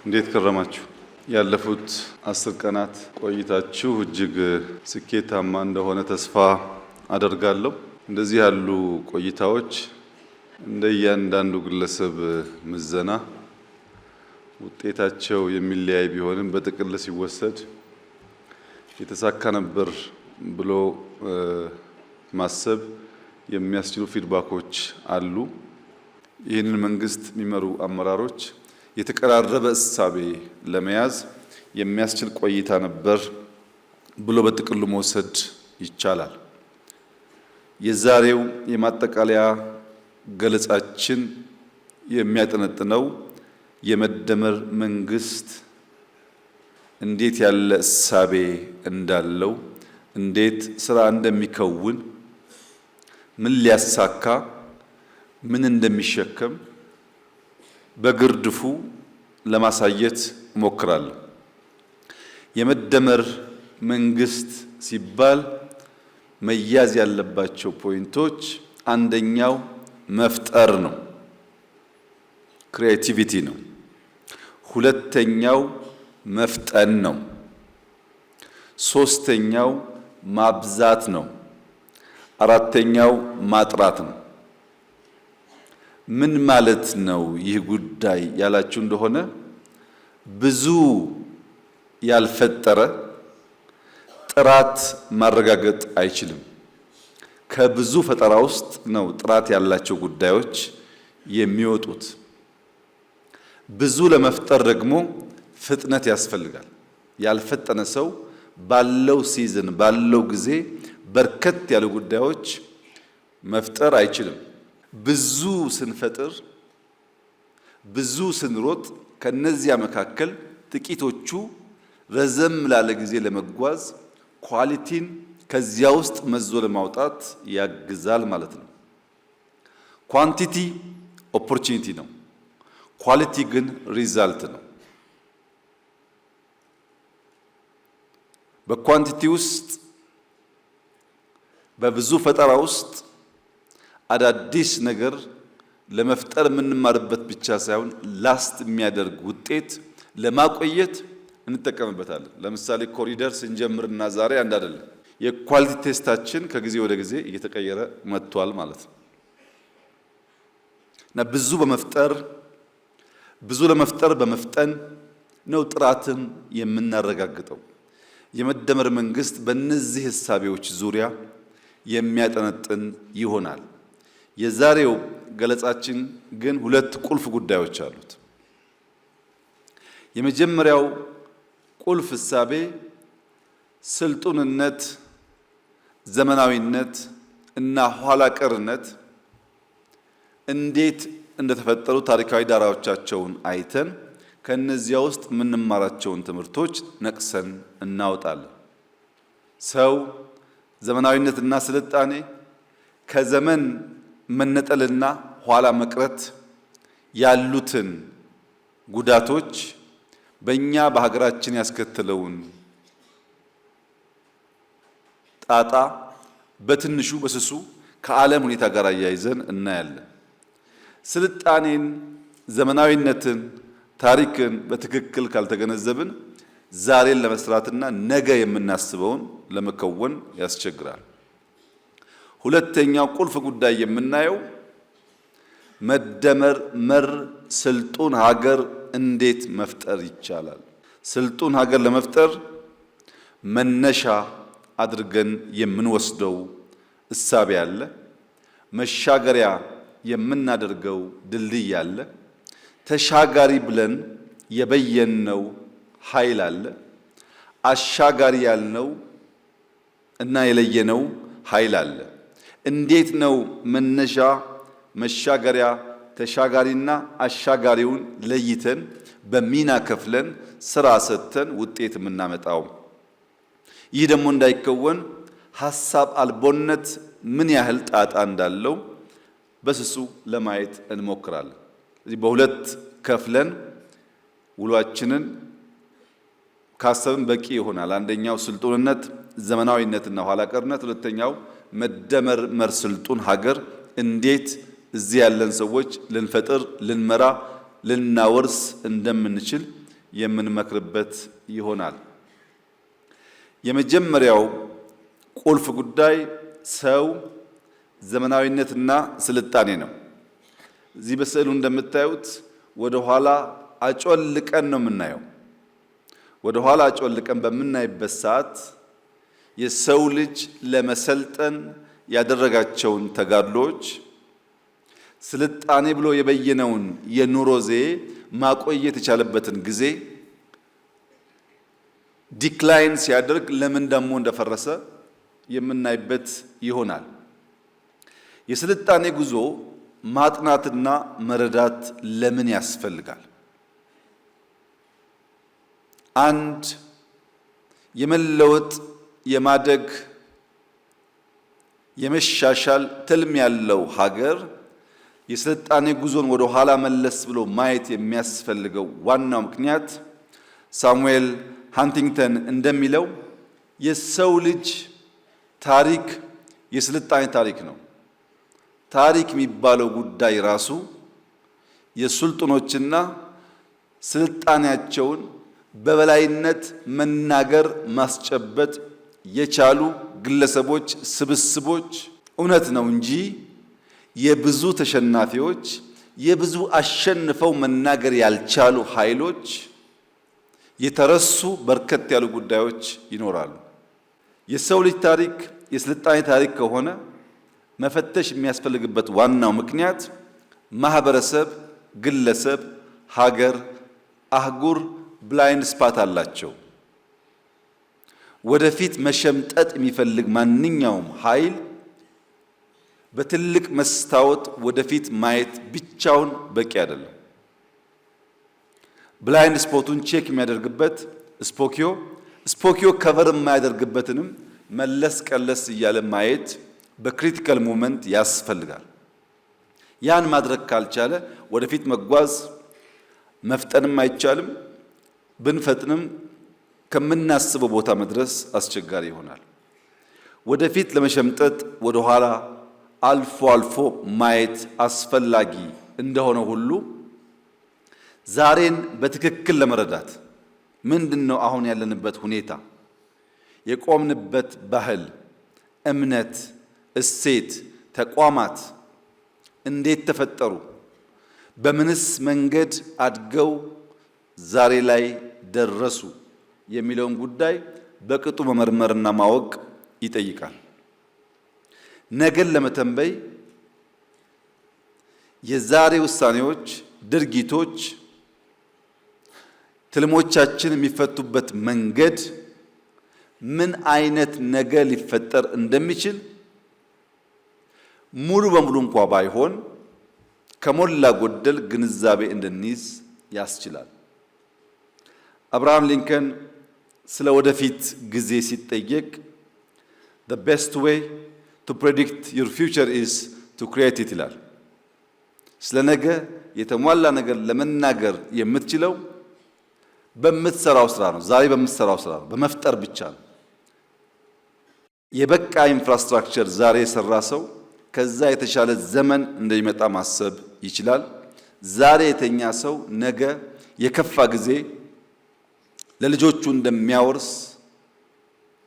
እንዴት ከረማችሁ? ያለፉት 10 ቀናት ቆይታችሁ እጅግ ስኬታማ እንደሆነ ተስፋ አደርጋለሁ። እንደዚህ ያሉ ቆይታዎች እንደ እያንዳንዱ ግለሰብ ምዘና ውጤታቸው የሚለያይ ቢሆንም በጥቅል ሲወሰድ የተሳካ ነበር ብሎ ማሰብ የሚያስችሉ ፊድባኮች አሉ። ይህንን መንግስት የሚመሩ አመራሮች የተቀራረበ እሳቤ ለመያዝ የሚያስችል ቆይታ ነበር ብሎ በጥቅሉ መውሰድ ይቻላል። የዛሬው የማጠቃለያ ገለጻችን የሚያጠነጥነው የመደመር መንግስት እንዴት ያለ እሳቤ እንዳለው፣ እንዴት ስራ እንደሚከውን፣ ምን ሊያሳካ፣ ምን እንደሚሸከም በግርድፉ ለማሳየት እሞክራለሁ። የመደመር መንግስት ሲባል መያዝ ያለባቸው ፖይንቶች አንደኛው መፍጠር ነው፣ ክሪኤቲቪቲ ነው። ሁለተኛው መፍጠን ነው። ሶስተኛው ማብዛት ነው። አራተኛው ማጥራት ነው። ምን ማለት ነው ይህ ጉዳይ ያላችሁ እንደሆነ ብዙ ያልፈጠረ ጥራት ማረጋገጥ አይችልም። ከብዙ ፈጠራ ውስጥ ነው ጥራት ያላቸው ጉዳዮች የሚወጡት። ብዙ ለመፍጠር ደግሞ ፍጥነት ያስፈልጋል። ያልፈጠነ ሰው ባለው ሲዝን ባለው ጊዜ በርከት ያሉ ጉዳዮች መፍጠር አይችልም። ብዙ ስንፈጥር፣ ብዙ ስንሮጥ ከነዚያ መካከል ጥቂቶቹ ረዘም ላለ ጊዜ ለመጓዝ ኳሊቲን ከዚያ ውስጥ መዞ ለማውጣት ያግዛል ማለት ነው። ኳንቲቲ ኦፖርቹኒቲ ነው፣ ኳሊቲ ግን ሪዛልት ነው። በኳንቲቲ ውስጥ በብዙ ፈጠራ ውስጥ አዳዲስ ነገር ለመፍጠር የምንማርበት ብቻ ሳይሆን ላስት የሚያደርግ ውጤት ለማቆየት እንጠቀምበታለን። ለምሳሌ ኮሪደር ስንጀምርና ዛሬ አንድ አይደለም። የኳሊቲ ቴስታችን ከጊዜ ወደ ጊዜ እየተቀየረ መጥቷል ማለት ነው እና ብዙ ለመፍጠር በመፍጠን ነው ጥራትን የምናረጋግጠው። የመደመር መንግስት በእነዚህ ህሳቤዎች ዙሪያ የሚያጠነጥን ይሆናል። የዛሬው ገለጻችን ግን ሁለት ቁልፍ ጉዳዮች አሉት። የመጀመሪያው ቁልፍ ህሳቤ ስልጡንነት፣ ዘመናዊነት እና ኋላ ቀርነት እንዴት እንደተፈጠሩ ታሪካዊ ዳራዎቻቸውን አይተን ከነዚያ ውስጥ የምንማራቸውን ትምህርቶች ነቅሰን እናወጣለን። ሰው ዘመናዊነትና ስልጣኔ ከዘመን መነጠልና ኋላ መቅረት ያሉትን ጉዳቶች በእኛ በሀገራችን ያስከተለውን ጣጣ በትንሹ በስሱ ከዓለም ሁኔታ ጋር አያይዘን እናያለን። ስልጣኔን፣ ዘመናዊነትን፣ ታሪክን በትክክል ካልተገነዘብን ዛሬን ለመስራትና ነገ የምናስበውን ለመከወን ያስቸግራል። ሁለተኛው ቁልፍ ጉዳይ የምናየው መደመር መር ስልጡን ሀገር እንዴት መፍጠር ይቻላል። ስልጡን ሀገር ለመፍጠር መነሻ አድርገን የምንወስደው እሳቤ አለ። መሻገሪያ የምናደርገው ድልድይ አለ። ተሻጋሪ ብለን የበየነው ኃይል አለ። አሻጋሪ ያልነው እና የለየነው ኃይል አለ። እንዴት ነው መነሻ፣ መሻገሪያ፣ ተሻጋሪና አሻጋሪውን ለይተን በሚና ከፍለን ስራ ሰጥተን ውጤት የምናመጣው? ይህ ደግሞ እንዳይከወን ሐሳብ አልቦነት ምን ያህል ጣጣ እንዳለው በስሱ ለማየት እንሞክራለን። ስለዚህ በሁለት ከፍለን ውሏችንን ካሰብን በቂ ይሆናል። አንደኛው ስልጡንነት፣ ዘመናዊነትና ኋላ ቀርነት፣ ሁለተኛው መደመር መር ስልጡን ሀገር እንዴት እዚህ ያለን ሰዎች ልንፈጥር፣ ልንመራ፣ ልናወርስ እንደምንችል የምንመክርበት ይሆናል። የመጀመሪያው ቁልፍ ጉዳይ ሰው፣ ዘመናዊነትና ስልጣኔ ነው። እዚህ በስዕሉ እንደምታዩት ወደ ኋላ አጮልቀን ነው የምናየው። ወደ ኋላ አጮልቀን በምናይበት ሰዓት የሰው ልጅ ለመሰልጠን ያደረጋቸውን ተጋድሎች፣ ስልጣኔ ብሎ የበየነውን የኑሮ ዘዬ ማቆየት የቻለበትን ጊዜ ዲክላይን ሲያደርግ ለምን ደግሞ እንደፈረሰ የምናይበት ይሆናል። የስልጣኔ ጉዞ ማጥናትና መረዳት ለምን ያስፈልጋል? አንድ የመለወጥ የማደግ የመሻሻል ትልም ያለው ሀገር የስልጣኔ ጉዞን ወደ ኋላ መለስ ብሎ ማየት የሚያስፈልገው ዋናው ምክንያት ሳሙኤል ሃንቲንግተን እንደሚለው የሰው ልጅ ታሪክ የስልጣኔ ታሪክ ነው። ታሪክ የሚባለው ጉዳይ ራሱ የሱልጣኖችና ስልጣኔያቸውን በበላይነት መናገር ማስጨበጥ የቻሉ ግለሰቦች ስብስቦች እውነት ነው እንጂ የብዙ ተሸናፊዎች የብዙ አሸንፈው መናገር ያልቻሉ ኃይሎች የተረሱ በርከት ያሉ ጉዳዮች ይኖራሉ። የሰው ልጅ ታሪክ የስልጣኔ ታሪክ ከሆነ መፈተሽ የሚያስፈልግበት ዋናው ምክንያት ማህበረሰብ፣ ግለሰብ፣ ሀገር፣ አህጉር ብላይንድ ስፓት አላቸው። ወደፊት መሸምጠጥ የሚፈልግ ማንኛውም ኃይል በትልቅ መስታወት ወደፊት ማየት ብቻውን በቂ አይደለም። ብላይንድ ስፖቱን ቼክ የሚያደርግበት ስፖኪዮ ከቨር የማያደርግበትንም መለስ ቀለስ እያለ ማየት በክሪቲካል ሞመንት ያስፈልጋል። ያን ማድረግ ካልቻለ ወደፊት መጓዝ መፍጠንም አይቻልም። ብንፈጥንም ከምናስበው ቦታ መድረስ አስቸጋሪ ይሆናል። ወደፊት ለመሸምጠጥ ወደ ኋላ አልፎ አልፎ ማየት አስፈላጊ እንደሆነ ሁሉ ዛሬን በትክክል ለመረዳት ምንድነው አሁን ያለንበት ሁኔታ፣ የቆምንበት ባህል፣ እምነት፣ እሴት፣ ተቋማት እንዴት ተፈጠሩ፣ በምንስ መንገድ አድገው ዛሬ ላይ ደረሱ የሚለውን ጉዳይ በቅጡ መመርመርና ማወቅ ይጠይቃል። ነገን ለመተንበይ የዛሬ ውሳኔዎች፣ ድርጊቶች፣ ትልሞቻችን የሚፈቱበት መንገድ ምን አይነት ነገ ሊፈጠር እንደሚችል ሙሉ በሙሉ እንኳ ባይሆን ከሞላ ጎደል ግንዛቤ እንድንይዝ ያስችላል። አብርሃም ሊንከን ስለ ወደፊት ጊዜ ሲጠየቅ the best way to predict your future is to create it ይላል። ስለ ነገ የተሟላ ነገር ለመናገር የምትችለው በምትሰራው ስራ ነው። ዛሬ በምትሰራው ስራ ነው፣ በመፍጠር ብቻ ነው። የበቃ ኢንፍራስትራክቸር ዛሬ የሰራ ሰው ከዛ የተሻለ ዘመን እንደሚመጣ ማሰብ ይችላል። ዛሬ የተኛ ሰው ነገ የከፋ ጊዜ ለልጆቹ እንደሚያወርስ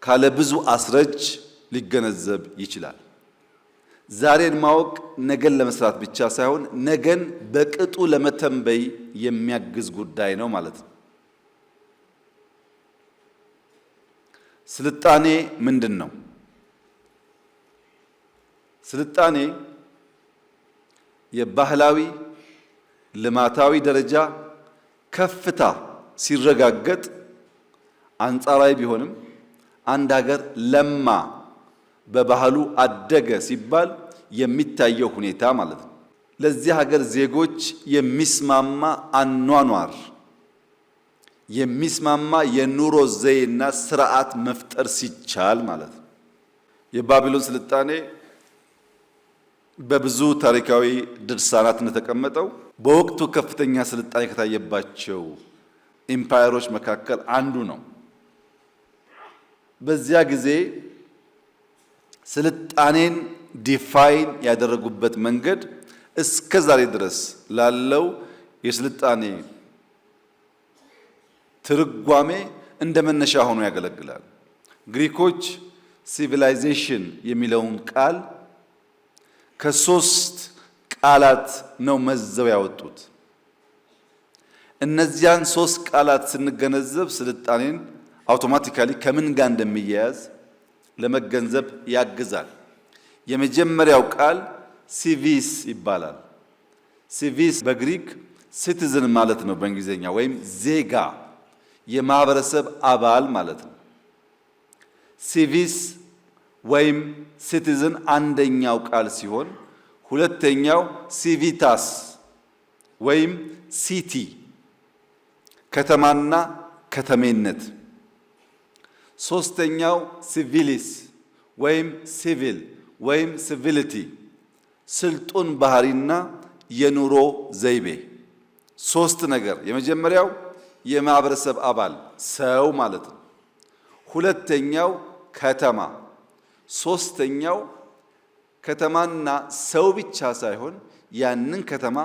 ካለ ብዙ አስረጅ ሊገነዘብ ይችላል። ዛሬን ማወቅ ነገን ለመስራት ብቻ ሳይሆን ነገን በቅጡ ለመተንበይ የሚያግዝ ጉዳይ ነው ማለት ነው። ስልጣኔ ምንድን ነው? ስልጣኔ የባህላዊ ልማታዊ ደረጃ ከፍታ ሲረጋገጥ አንጻራዊ ቢሆንም አንድ ሀገር ለማ በባህሉ አደገ ሲባል የሚታየው ሁኔታ ማለት ነው። ለዚህ ሀገር ዜጎች የሚስማማ አኗኗር፣ የሚስማማ የኑሮ ዘይቤና ስርዓት መፍጠር ሲቻል ማለት ነው። የባቢሎን ስልጣኔ በብዙ ታሪካዊ ድርሳናት እንደተቀመጠው በወቅቱ ከፍተኛ ስልጣኔ ከታየባቸው ኢምፓየሮች መካከል አንዱ ነው። በዚያ ጊዜ ስልጣኔን ዲፋይን ያደረጉበት መንገድ እስከ ዛሬ ድረስ ላለው የስልጣኔ ትርጓሜ እንደ መነሻ ሆኖ ያገለግላል። ግሪኮች ሲቪላይዜሽን የሚለውን ቃል ከሶስት ቃላት ነው መዘው ያወጡት። እነዚያን ሶስት ቃላት ስንገነዘብ ስልጣኔን አውቶማቲካሊ ከምን ጋር እንደሚያያዝ ለመገንዘብ ያግዛል። የመጀመሪያው ቃል ሲቪስ ይባላል። ሲቪስ በግሪክ ሲቲዝን ማለት ነው በእንግሊዝኛ፣ ወይም ዜጋ የማህበረሰብ አባል ማለት ነው። ሲቪስ ወይም ሲቲዝን አንደኛው ቃል ሲሆን ሁለተኛው ሲቪታስ ወይም ሲቲ ከተማና ከተሜነት፣ ሶስተኛው ሲቪሊስ ወይም ሲቪል ወይም ሲቪሊቲ ስልጡን ባህሪና የኑሮ ዘይቤ። ሶስት ነገር፣ የመጀመሪያው የማህበረሰብ አባል ሰው ማለት ነው። ሁለተኛው ከተማ፣ ሶስተኛው ከተማና ሰው ብቻ ሳይሆን ያንን ከተማ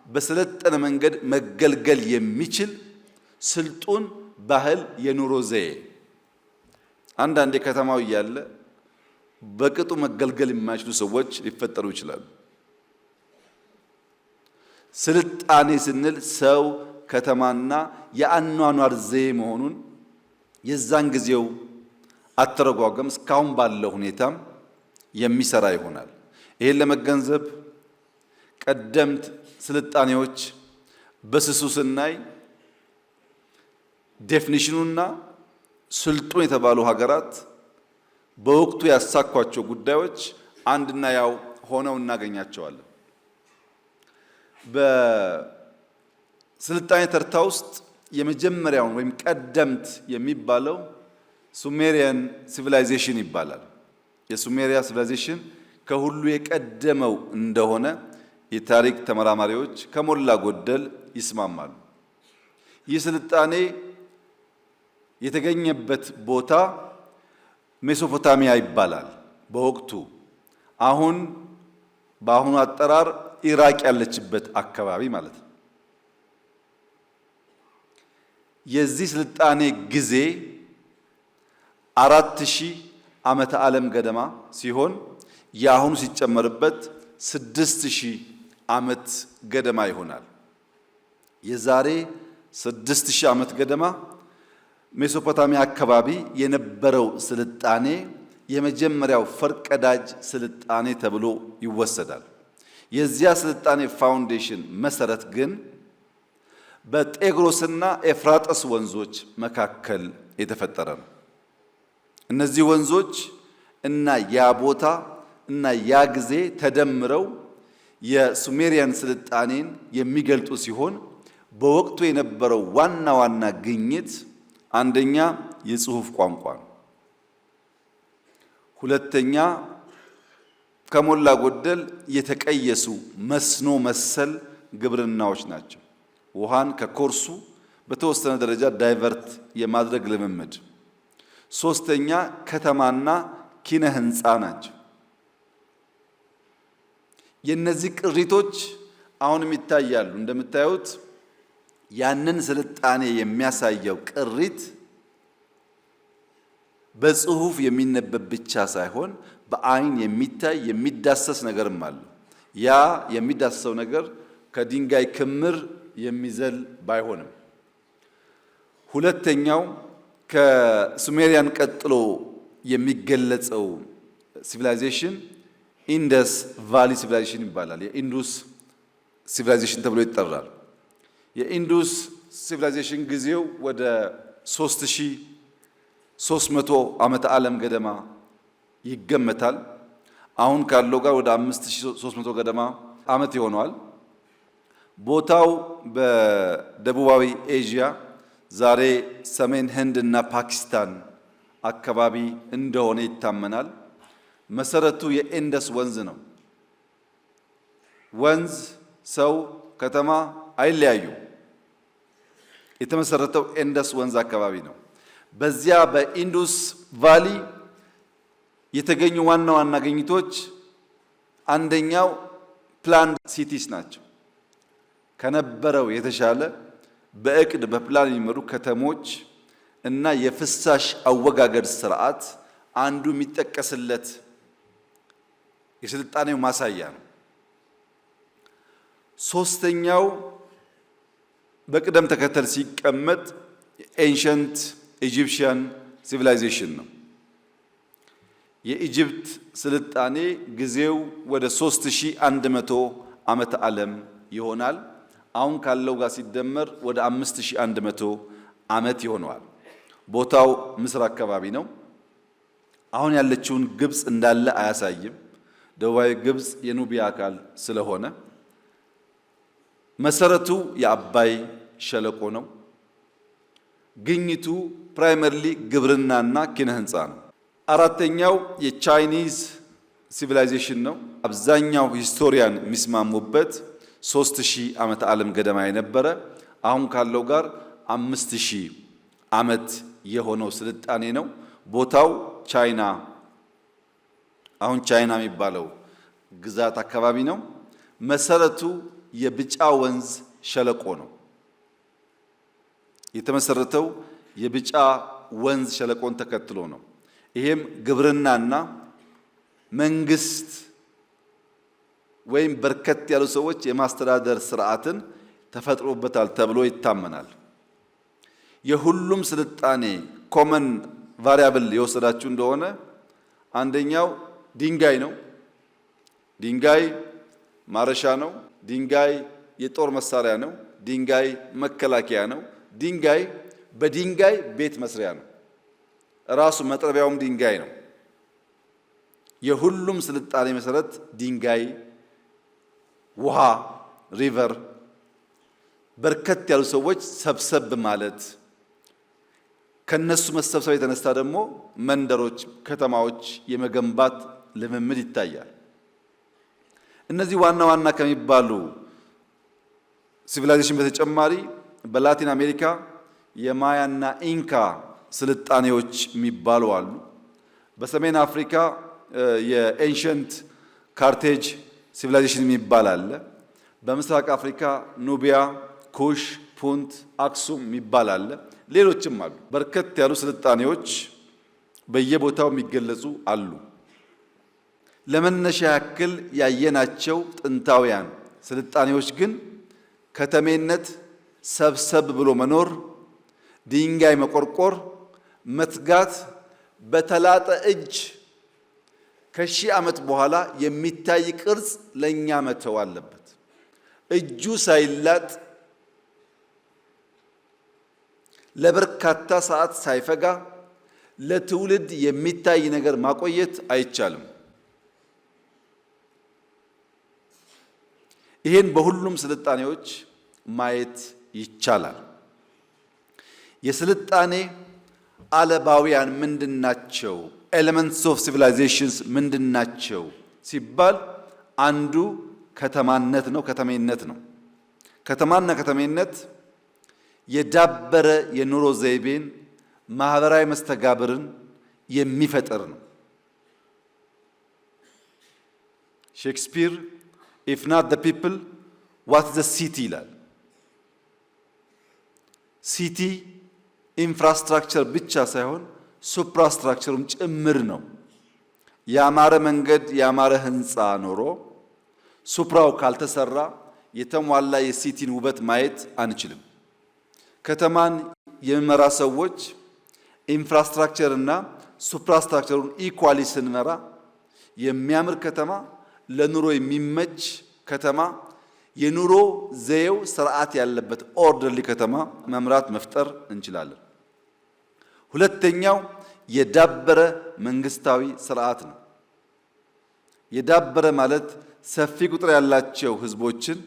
በሰለጠነ መንገድ መገልገል የሚችል ስልጡን ባህል የኑሮ ዘዬ። አንዳንዴ ከተማው እያለ በቅጡ መገልገል የማይችሉ ሰዎች ሊፈጠሩ ይችላሉ። ስልጣኔ ስንል ሰው ከተማና የአኗኗር ዘዬ መሆኑን የዛን ጊዜው አተረጓጎም እስካሁን ባለው ሁኔታም የሚሰራ ይሆናል። ይሄን ለመገንዘብ ቀደምት ስልጣኔዎች በስሱ ስናይ ዴፊኒሽኑና ስልጡን የተባሉ ሀገራት በወቅቱ ያሳኳቸው ጉዳዮች አንድና ያው ሆነው እናገኛቸዋለን። በስልጣኔ ተርታ ውስጥ የመጀመሪያውን ወይም ቀደምት የሚባለው ሱሜሪያን ሲቪላይዜሽን ይባላል። የሱሜሪያ ሲቪላይዜሽን ከሁሉ የቀደመው እንደሆነ የታሪክ ተመራማሪዎች ከሞላ ጎደል ይስማማሉ። ይህ ስልጣኔ የተገኘበት ቦታ ሜሶፖታሚያ ይባላል። በወቅቱ በአሁኑ አጠራር ኢራቅ ያለችበት አካባቢ ማለት ነው። የዚህ ስልጣኔ ጊዜ 4000 ዓመተ ዓለም ገደማ ሲሆን የአሁኑ ሲጨመርበት 6000 ዓመት ገደማ ይሆናል። የዛሬ 6000 ዓመት ገደማ ሜሶፖታሚያ አካባቢ የነበረው ስልጣኔ የመጀመሪያው ፈርቀዳጅ ስልጣኔ ተብሎ ይወሰዳል። የዚያ ስልጣኔ ፋውንዴሽን መሰረት ግን በጤግሮስና ኤፍራጥስ ወንዞች መካከል የተፈጠረ ነው። እነዚህ ወንዞች እና ያ ቦታ እና ያ ጊዜ ተደምረው የሱሜሪያን ስልጣኔን የሚገልጡ ሲሆን በወቅቱ የነበረው ዋና ዋና ግኝት አንደኛ የጽሑፍ ቋንቋ ነው። ሁለተኛ ከሞላ ጎደል የተቀየሱ መስኖ መሰል ግብርናዎች ናቸው። ውሃን ከኮርሱ በተወሰነ ደረጃ ዳይቨርት የማድረግ ልምምድ። ሶስተኛ ከተማና ኪነ ህንፃ ናቸው። የነዚህ ቅሪቶች አሁንም ይታያሉ። እንደምታዩት ያንን ስልጣኔ የሚያሳየው ቅሪት በጽሁፍ የሚነበብ ብቻ ሳይሆን በአይን የሚታይ የሚዳሰስ ነገርም አለ። ያ የሚዳሰሰው ነገር ከድንጋይ ክምር የሚዘል ባይሆንም፣ ሁለተኛው ከሱሜሪያን ቀጥሎ የሚገለጸው ሲቪላይዜሽን ኢንደስ ቫሊ ሲቪላይዜሽን ይባላል። የኢንዱስ ሲቪላይዜሽን ተብሎ ይጠራል። የኢንዱስ ሲቪላይዜሽን ጊዜው ወደ 3300 ዓመተ ዓለም ገደማ ይገመታል። አሁን ካለው ጋር ወደ 5300 ገደማ ዓመት ይሆነዋል። ቦታው በደቡባዊ ኤዥያ ዛሬ ሰሜን ህንድ እና ፓኪስታን አካባቢ እንደሆነ ይታመናል። መሰረቱ የኢንደስ ወንዝ ነው። ወንዝ፣ ሰው፣ ከተማ አይለያዩ። የተመሰረተው ኢንደስ ወንዝ አካባቢ ነው። በዚያ በኢንዱስ ቫሊ የተገኙ ዋና ዋና ግኝቶች አንደኛው ፕላንድ ሲቲስ ናቸው። ከነበረው የተሻለ በእቅድ በፕላን የሚመሩ ከተሞች እና የፍሳሽ አወጋገድ ስርዓት አንዱ የሚጠቀስለት የስልጣኔው ማሳያ ነው። ሶስተኛው በቅደም ተከተል ሲቀመጥ ኤንሸንት ኢጂፕሽያን ሲቪላይዜሽን ነው። የኢጅፕት ስልጣኔ ጊዜው ወደ 3100 ዓመተ ዓለም ይሆናል። አሁን ካለው ጋር ሲደመር ወደ 5100 ዓመት ይሆነዋል። ቦታው ምስር አካባቢ ነው። አሁን ያለችውን ግብጽ እንዳለ አያሳይም። ደቡባዊ ግብጽ የኑቢያ አካል ስለሆነ መሰረቱ የአባይ ሸለቆ ነው። ግኝቱ ፕራይመርሊ ግብርናና ኪነ ህንፃ ነው። አራተኛው የቻይኒዝ ሲቪላይዜሽን ነው። አብዛኛው ሂስቶሪያን የሚስማሙበት 3000 ዓመተ ዓለም ገደማ የነበረ አሁን ካለው ጋር 5000 ዓመት የሆነው ስልጣኔ ነው። ቦታው ቻይና አሁን ቻይና የሚባለው ግዛት አካባቢ ነው። መሰረቱ የብጫ ወንዝ ሸለቆ ነው። የተመሰረተው የብጫ ወንዝ ሸለቆን ተከትሎ ነው። ይሄም ግብርናና መንግስት ወይም በርከት ያሉ ሰዎች የማስተዳደር ስርዓትን ተፈጥሮበታል ተብሎ ይታመናል። የሁሉም ስልጣኔ ኮመን ቫሪያብል የወሰዳችሁ እንደሆነ አንደኛው ድንጋይ ነው። ድንጋይ ማረሻ ነው። ድንጋይ የጦር መሳሪያ ነው። ድንጋይ መከላከያ ነው። ድንጋይ በድንጋይ ቤት መስሪያ ነው። ራሱ መጥረቢያውም ድንጋይ ነው። የሁሉም ስልጣኔ መሰረት ድንጋይ፣ ውሃ፣ ሪቨር፣ በርከት ያሉ ሰዎች ሰብሰብ ማለት ከነሱ መሰብሰብ የተነሳ ደግሞ መንደሮች፣ ከተማዎች የመገንባት ልምምድ ይታያል። እነዚህ ዋና ዋና ከሚባሉ ሲቪላይዜሽን በተጨማሪ በላቲን አሜሪካ የማያና ኢንካ ስልጣኔዎች የሚባሉ አሉ። በሰሜን አፍሪካ የኤንሸንት ካርቴጅ ሲቪላይዜሽን የሚባል አለ። በምስራቅ አፍሪካ ኑቢያ፣ ኩሽ፣ ፑንት፣ አክሱም የሚባል አለ። ሌሎችም አሉ። በርከት ያሉ ስልጣኔዎች በየቦታው የሚገለጹ አሉ። ለመነሻ ያክል ያየናቸው ጥንታውያን ስልጣኔዎች ግን ከተሜነት፣ ሰብሰብ ብሎ መኖር፣ ድንጋይ መቆርቆር፣ መትጋት፣ በተላጠ እጅ ከሺህ ዓመት በኋላ የሚታይ ቅርጽ ለኛ መተው አለበት። እጁ ሳይላጥ ለበርካታ ሰዓት ሳይፈጋ ለትውልድ የሚታይ ነገር ማቆየት አይቻልም። ይሄን በሁሉም ስልጣኔዎች ማየት ይቻላል። የስልጣኔ አለባውያን ምንድናቸው? ኤሌመንትስ ኦፍ ሲቪላይዜሽንስ ምንድናቸው ሲባል አንዱ ከተማነት ነው፣ ከተሜነት ነው። ከተማና ከተሜነት የዳበረ የኑሮ ዘይቤን፣ ማህበራዊ መስተጋብርን የሚፈጥር ነው። ሼክስፒር if not the people what the city ይላል። ሲቲ ኢንፍራስትራክቸር ብቻ ሳይሆን ሱፕራስትራክቸሩም ጭምር ነው። ያማረ መንገድ ያማረ ህንፃ ኖሮ ሱፕራው ካልተሰራ የተሟላ የሲቲን ውበት ማየት አንችልም። ከተማን የሚመራ ሰዎች ኢንፍራስትራክቸር እና ሱፕራስትራክቸሩን ኢኳሊ ስንመራ የሚያምር ከተማ፣ ለኑሮ የሚመች ከተማ፣ የኑሮ ዘዬው ስርዓት ያለበት ኦርደርሊ ከተማ መምራት መፍጠር እንችላለን። ሁለተኛው የዳበረ መንግስታዊ ስርዓት ነው። የዳበረ ማለት ሰፊ ቁጥር ያላቸው ህዝቦችን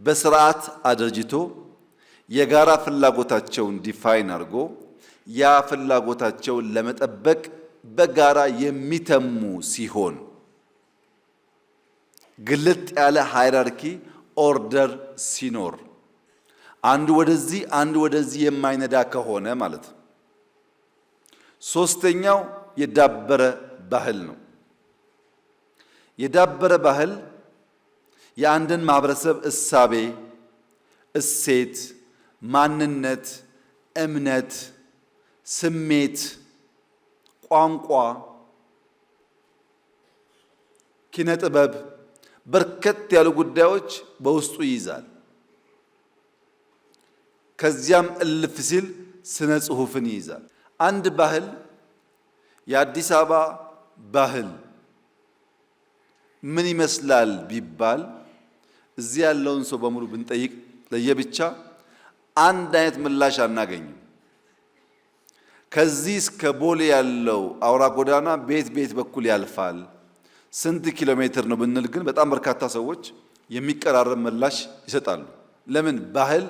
በስርዓት አደርጅቶ የጋራ ፍላጎታቸውን ዲፋይን አድርጎ ያ ፍላጎታቸውን ለመጠበቅ በጋራ የሚተሙ ሲሆን ግልጥ ያለ ሃይራርኪ ኦርደር ሲኖር አንዱ ወደዚህ አንዱ ወደዚህ የማይነዳ ከሆነ ማለት ነው። ሶስተኛው የዳበረ ባህል ነው። የዳበረ ባህል የአንድን ማህበረሰብ እሳቤ፣ እሴት፣ ማንነት፣ እምነት፣ ስሜት፣ ቋንቋ፣ ኪነ ጥበብ በርከት ያሉ ጉዳዮች በውስጡ ይይዛል። ከዚያም እልፍ ሲል ስነ ጽሑፍን ይይዛል። አንድ ባህል የአዲስ አበባ ባህል ምን ይመስላል ቢባል እዚህ ያለውን ሰው በሙሉ ብንጠይቅ ለየብቻ አንድ አይነት ምላሽ አናገኝም። ከዚህ እስከ ቦሌ ያለው አውራ ጎዳና ቤት ቤት በኩል ያልፋል፣ ስንት ኪሎ ሜትር ነው ብንል ግን በጣም በርካታ ሰዎች የሚቀራረብ ምላሽ ይሰጣሉ። ለምን? ባህል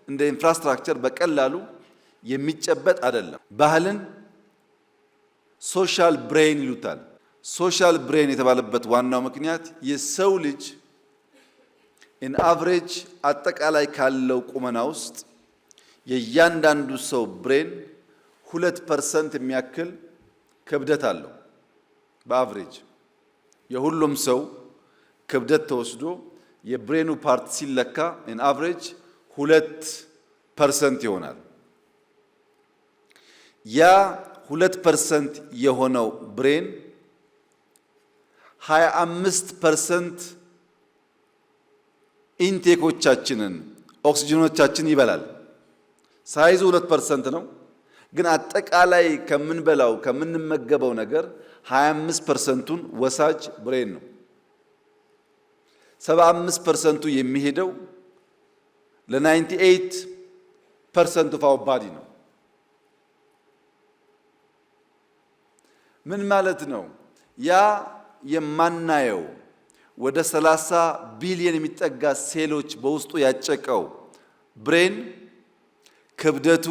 እንደ ኢንፍራስትራክቸር በቀላሉ የሚጨበጥ አይደለም። ባህልን ሶሻል ብሬን ይሉታል። ሶሻል ብሬን የተባለበት ዋናው ምክንያት የሰው ልጅ ኢን አቨሬጅ አጠቃላይ ካለው ቁመና ውስጥ የእያንዳንዱ ሰው ብሬን 2% የሚያክል ክብደት አለው። በአቨሬጅ የሁሉም ሰው ክብደት ተወስዶ የብሬኑ ፓርት ሲለካ ኢን አቨሬጅ 2% ይሆናል። ያ 2% የሆነው ብሬን 25% ኢንቴኮቻችንን ኦክሲጅኖቻችን ይበላል። ሳይዙ 2% ነው፣ ግን አጠቃላይ ከምንበላው ከምንመገበው ነገር 25%ቱን ወሳጅ ብሬን ነው። 75%ቱ የሚሄደው ለ98% ኦፍ አወር ባዲ ነው። ምን ማለት ነው? ያ የማናየው ወደ 30 ቢሊዮን የሚጠጋ ሴሎች በውስጡ ያጨቀው ብሬን ክብደቱ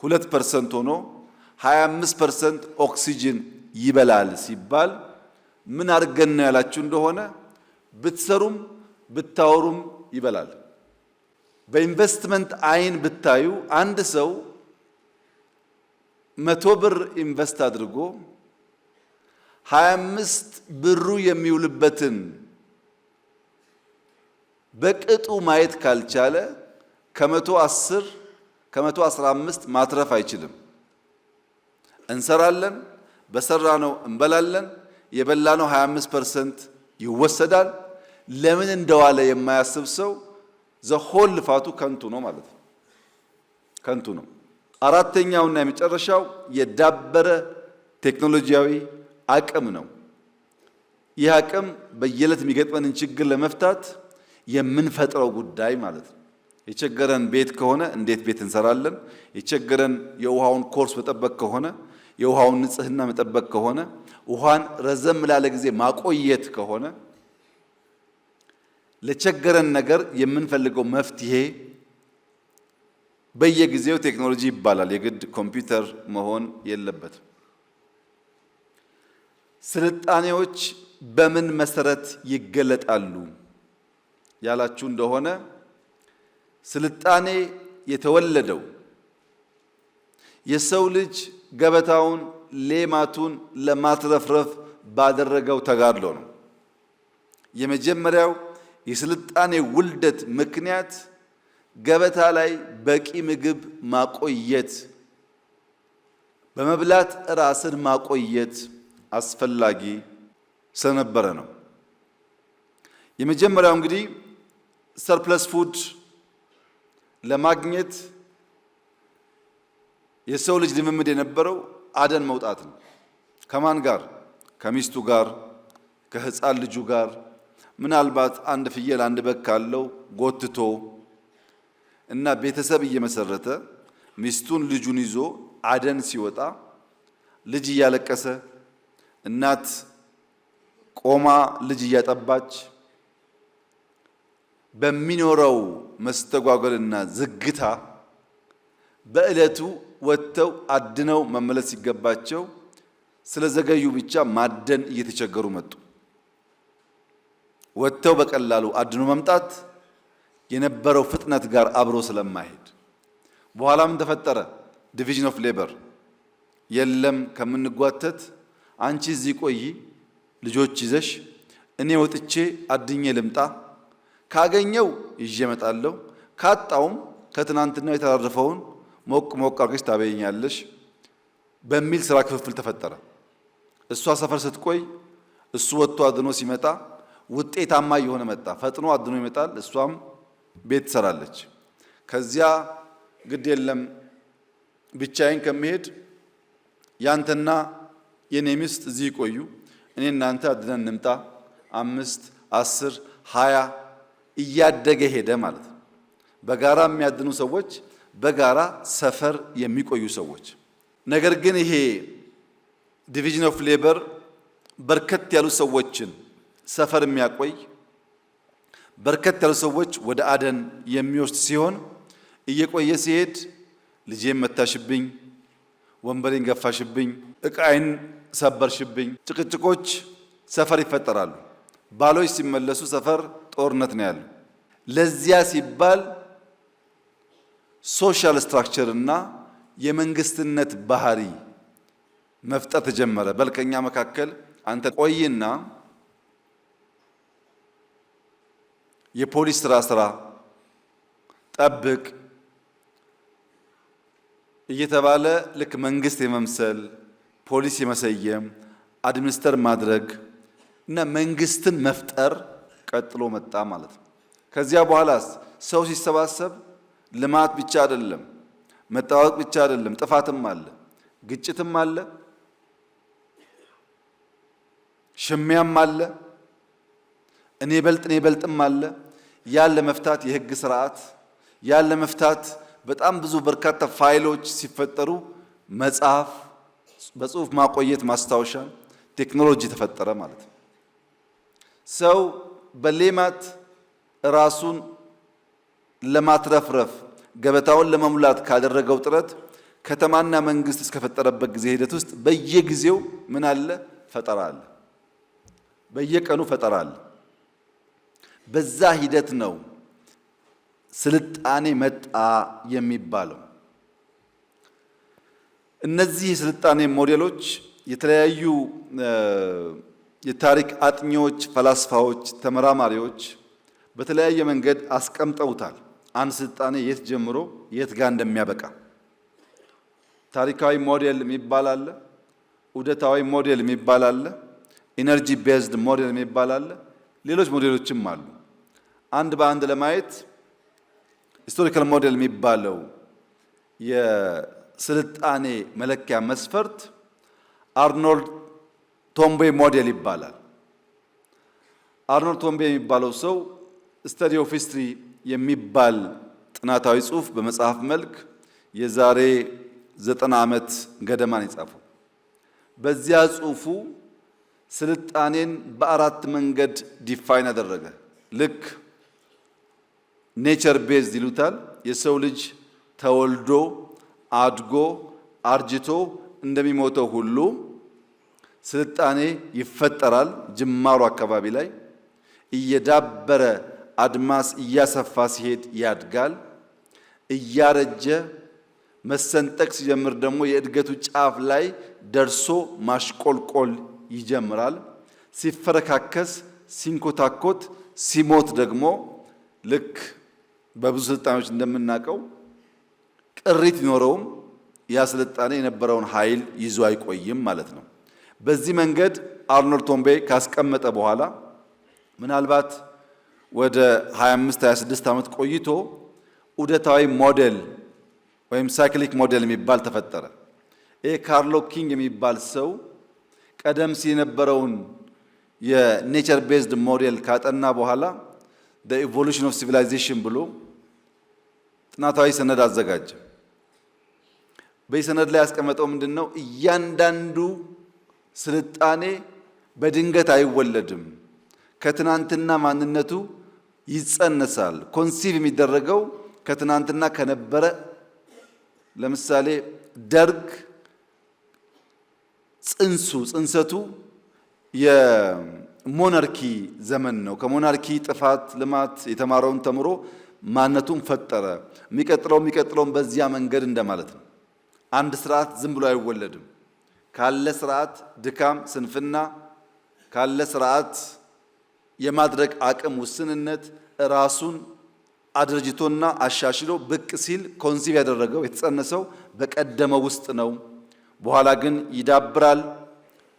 2% ሆኖ 25% ኦክሲጅን ይበላል ሲባል ምን አድርገን ነው ያላችሁ እንደሆነ ብትሰሩም ብታወሩም ይበላል። በኢንቨስትመንት አይን ብታዩ አንድ ሰው 100 ብር ኢንቨስት አድርጎ 25 ብሩ የሚውልበትን በቅጡ ማየት ካልቻለ ከ110 ከ115 ማትረፍ አይችልም። እንሰራለን፣ በሰራነው እንበላለን፣ የበላነው 25% ይወሰዳል። ለምን እንደዋለ የማያስብ ሰው ዘሆል ልፋቱ ከንቱ ነው ማለት ነው። ከንቱ ነው። አራተኛውና የመጨረሻው የዳበረ ቴክኖሎጂያዊ አቅም ነው። ይህ አቅም በየዕለት የሚገጥመንን ችግር ለመፍታት የምንፈጥረው ጉዳይ ማለት ነው። የቸገረን ቤት ከሆነ እንዴት ቤት እንሰራለን? የቸገረን የውሃውን ኮርስ መጠበቅ ከሆነ የውሃውን ንጽህና መጠበቅ ከሆነ ውሃን ረዘም ላለ ጊዜ ማቆየት ከሆነ ለቸገረን ነገር የምንፈልገው መፍትሄ በየጊዜው ቴክኖሎጂ ይባላል። የግድ ኮምፒውተር መሆን የለበትም። ስልጣኔዎች በምን መሰረት ይገለጣሉ ያላችሁ እንደሆነ ስልጣኔ የተወለደው የሰው ልጅ ገበታውን ሌማቱን ለማትረፍረፍ ባደረገው ተጋድሎ ነው። የመጀመሪያው የስልጣኔ ውልደት ምክንያት ገበታ ላይ በቂ ምግብ ማቆየት፣ በመብላት ራስን ማቆየት አስፈላጊ ስለነበረ ነው። የመጀመሪያው እንግዲህ ሰርፕለስ ፉድ ለማግኘት የሰው ልጅ ልምምድ የነበረው አደን መውጣት ነው። ከማን ጋር? ከሚስቱ ጋር፣ ከህፃን ልጁ ጋር፣ ምናልባት አንድ ፍየል አንድ በግ ካለው ጎትቶ እና ቤተሰብ እየመሰረተ ሚስቱን ልጁን ይዞ አደን ሲወጣ ልጅ እያለቀሰ እናት ቆማ ልጅ እያጠባች በሚኖረው መስተጓጎልና ዝግታ በዕለቱ ወጥተው አድነው መመለስ ሲገባቸው ስለዘገዩ ብቻ ማደን እየተቸገሩ መጡ። ወጥተው በቀላሉ አድኖ መምጣት የነበረው ፍጥነት ጋር አብሮ ስለማይሄድ በኋላ ምን ተፈጠረ? ዲቪዥን ኦፍ ሌበር። የለም ከምንጓተት አንቺ እዚህ ቆይ ልጆች ይዘሽ እኔ ወጥቼ አድኜ ልምጣ፣ ካገኘው ይዤ እመጣለሁ፣ ካጣውም ከትናንትናው የተራረፈውን ሞቅ ሞቅ አድርገሽ ታበይኛለሽ በሚል ስራ ክፍፍል ተፈጠረ። እሷ ሰፈር ስትቆይ እሱ ወጥቶ አድኖ ሲመጣ ውጤታማ እየሆነ መጣ። ፈጥኖ አድኖ ይመጣል፣ እሷም ቤት ትሰራለች። ከዚያ ግድ የለም ብቻዬን ከመሄድ ያንተና የኔ ሚስት እዚህ ይቆዩ፣ እኔ እናንተ አድነን እንምጣ። 5፣ 10፣ 20 እያደገ ሄደ ማለት ነው። በጋራ የሚያድኑ ሰዎች፣ በጋራ ሰፈር የሚቆዩ ሰዎች። ነገር ግን ይሄ ዲቪዥን ኦፍ ሌበር በርከት ያሉ ሰዎችን ሰፈር የሚያቆይ በርከት ያሉ ሰዎች ወደ አደን የሚወስድ ሲሆን እየቆየ ሲሄድ ልጄን መታሽብኝ፣ ወንበሬን ገፋሽብኝ፣ ዕቃዬን ሰበርሽብኝ፣ ጭቅጭቆች ሰፈር ይፈጠራሉ። ባሎች ሲመለሱ ሰፈር ጦርነት ነው ያለው። ለዚያ ሲባል ሶሻል ስትራክቸር እና የመንግስትነት ባህሪ መፍጠር ተጀመረ። በልከኛ መካከል አንተ ቆይና የፖሊስ ስራ ጠብቅ እየተባለ ልክ መንግስት የመምሰል ፖሊስ የመሰየም አድሚኒስተር ማድረግ እና መንግስትን መፍጠር ቀጥሎ መጣ ማለት ነው። ከዚያ በኋላስ ሰው ሲሰባሰብ ልማት ብቻ አይደለም፣ መጣወቅ ብቻ አይደለም፣ ጥፋትም አለ፣ ግጭትም አለ፣ ሽሚያም አለ፣ እኔ በልጥም አለ። ያን ለመፍታት የህግ ስርዓት፣ ያን ለመፍታት በጣም ብዙ በርካታ ፋይሎች ሲፈጠሩ መጽሐፍ፣ በጽሁፍ ማቆየት፣ ማስታወሻ ቴክኖሎጂ ተፈጠረ ማለት ነው። ሰው በሌማት ራሱን ለማትረፍረፍ ገበታውን ለመሙላት ካደረገው ጥረት ከተማና መንግስት እስከፈጠረበት ጊዜ ሂደት ውስጥ በየጊዜው ምን አለ? ፈጠራ አለ። በየቀኑ ፈጠራ አለ። በዛ ሂደት ነው ስልጣኔ መጣ የሚባለው። እነዚህ የስልጣኔ ሞዴሎች የተለያዩ የታሪክ አጥኚዎች፣ ፈላስፋዎች፣ ተመራማሪዎች በተለያየ መንገድ አስቀምጠውታል። አንድ ስልጣኔ የት ጀምሮ የት ጋር እንደሚያበቃ ታሪካዊ ሞዴል የሚባል አለ፣ ዑደታዊ ሞዴል የሚባል አለ፣ ኢነርጂ ቤዝድ ሞዴል የሚባል አለ፣ ሌሎች ሞዴሎችም አሉ። አንድ በአንድ ለማየት ሂስቶሪካል ሞዴል የሚባለው የስልጣኔ መለኪያ መስፈርት አርኖልድ ቶምቤ ሞዴል ይባላል። አርኖልድ ቶምቤ የሚባለው ሰው ስተዲ ኦፍ ሂስትሪ የሚባል ጥናታዊ ጽሑፍ በመጽሐፍ መልክ የዛሬ 90 ዓመት ገደማን የጻፈው። በዚያ ጽሑፉ ስልጣኔን በአራት መንገድ ዲፋይን አደረገ። ልክ ኔቸር ቤዝድ ይሉታል። የሰው ልጅ ተወልዶ አድጎ አርጅቶ እንደሚሞተው ሁሉ ስልጣኔ ይፈጠራል። ጅማሩ አካባቢ ላይ እየዳበረ አድማስ እያሰፋ ሲሄድ ያድጋል። እያረጀ መሰንጠቅ ሲጀምር ደግሞ የእድገቱ ጫፍ ላይ ደርሶ ማሽቆልቆል ይጀምራል። ሲፈረካከስ፣ ሲንኮታኮት፣ ሲሞት ደግሞ ልክ በብዙ ስልጣኔዎች እንደምናውቀው ቅሪት ቢኖረውም ያ ስልጣኔ የነበረውን ኃይል ይዞ አይቆይም ማለት ነው። በዚህ መንገድ አርኖልድ ቶምቤ ካስቀመጠ በኋላ ምናልባት ወደ 25-26 ዓመት ቆይቶ ዑደታዊ ሞዴል ወይም ሳይክሊክ ሞዴል የሚባል ተፈጠረ። ይሄ ካርሎ ኪንግ የሚባል ሰው ቀደም ሲል የነበረውን የኔቸር ቤዝድ ሞዴል ካጠና በኋላ the evolution of civilization ብሎ ጥናታዊ ሰነድ አዘጋጀ። በዚህ ሰነድ ላይ ያስቀመጠው ምንድነው? እያንዳንዱ ስልጣኔ በድንገት አይወለድም። ከትናንትና ማንነቱ ይጸነሳል። ኮንሲቭ የሚደረገው ከትናንትና ከነበረ። ለምሳሌ ደርግ ጽንሰቱ የሞናርኪ ዘመን ነው። ከሞናርኪ ጥፋት ልማት የተማረውን ተምሮ ማንነቱን ፈጠረ። የሚቀጥለውን በዚያ መንገድ እንደማለት ነው። አንድ ስርዓት ዝም ብሎ አይወለድም። ካለ ስርዓት ድካም፣ ስንፍና፣ ካለ ስርዓት የማድረግ አቅም ውስንነት ራሱን አድርጅቶና አሻሽሎ ብቅ ሲል ኮንሲቭ ያደረገው የተጸነሰው በቀደመው ውስጥ ነው። በኋላ ግን ይዳብራል፣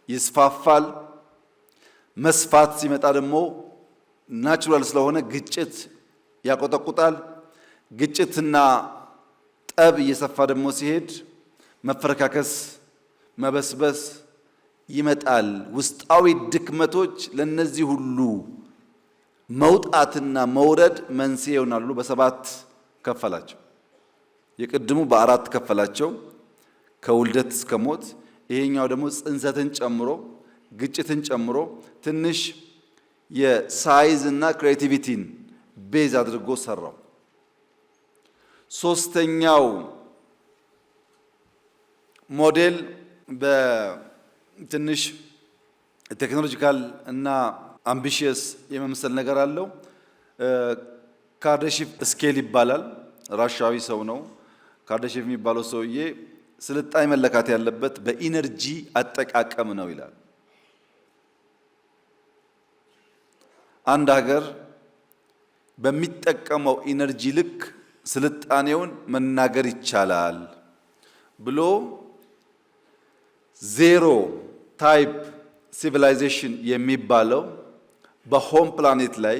ይስፋፋል። መስፋት ሲመጣ ደግሞ ናቹራል ስለሆነ ግጭት ያቆጠቁጣል። ግጭትና ጠብ እየሰፋ ደግሞ ሲሄድ መፈረካከስ፣ መበስበስ ይመጣል። ውስጣዊ ድክመቶች ለነዚህ ሁሉ መውጣትና መውረድ መንስኤ ይሆናሉ። በሰባት ከፈላቸው። የቅድሙ በአራት ከፈላቸው ከውልደት እስከ ሞት። ይሄኛው ደግሞ ጽንሰትን ጨምሮ ግጭትን ጨምሮ ትንሽ የሳይዝ እና ክሬቲቪቲን ቤዝ አድርጎ ሰራው። ሶስተኛው ሞዴል በትንሽ ቴክኖሎጂካል እና አምቢሽየስ የመምሰል ነገር አለው። ካርዳሺቭ ስኬል ይባላል። ራሻዊ ሰው ነው። ካርዳሺቭ የሚባለው ሰውዬ ስልጣኔ መለካት ያለበት በኢነርጂ አጠቃቀም ነው ይላል። አንድ ሀገር በሚጠቀመው ኢነርጂ ልክ ስልጣኔውን መናገር ይቻላል ብሎ ዜሮ ታይፕ ሲቪላይዜሽን የሚባለው በሆም ፕላኔት ላይ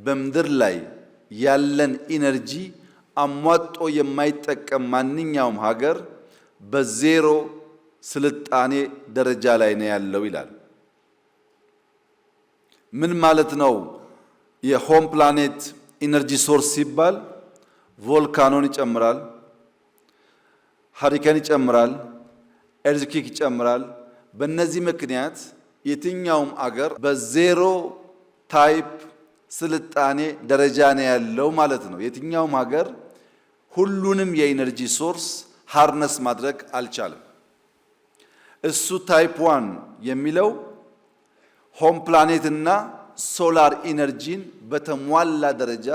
በምድር ላይ ያለን ኢነርጂ አሟጦ የማይጠቀም ማንኛውም ሀገር በዜሮ ስልጣኔ ደረጃ ላይ ነው ያለው ይላል። ምን ማለት ነው? የሆም ፕላኔት ኢነርጂ ሶርስ ሲባል ቮልካኖን ይጨምራል፣ ሃሪኬን ይጨምራል፣ ኤርዝኪክ ይጨምራል። በእነዚህ ምክንያት የትኛውም አገር በዜሮ ታይፕ ስልጣኔ ደረጃ ነው ያለው ማለት ነው። የትኛውም ሀገር ሁሉንም የኢነርጂ ሶርስ ሃርነስ ማድረግ አልቻለም። እሱ ታይፕ ዋን የሚለው ሆም ፕላኔት እና ሶላር ኢነርጂን በተሟላ ደረጃ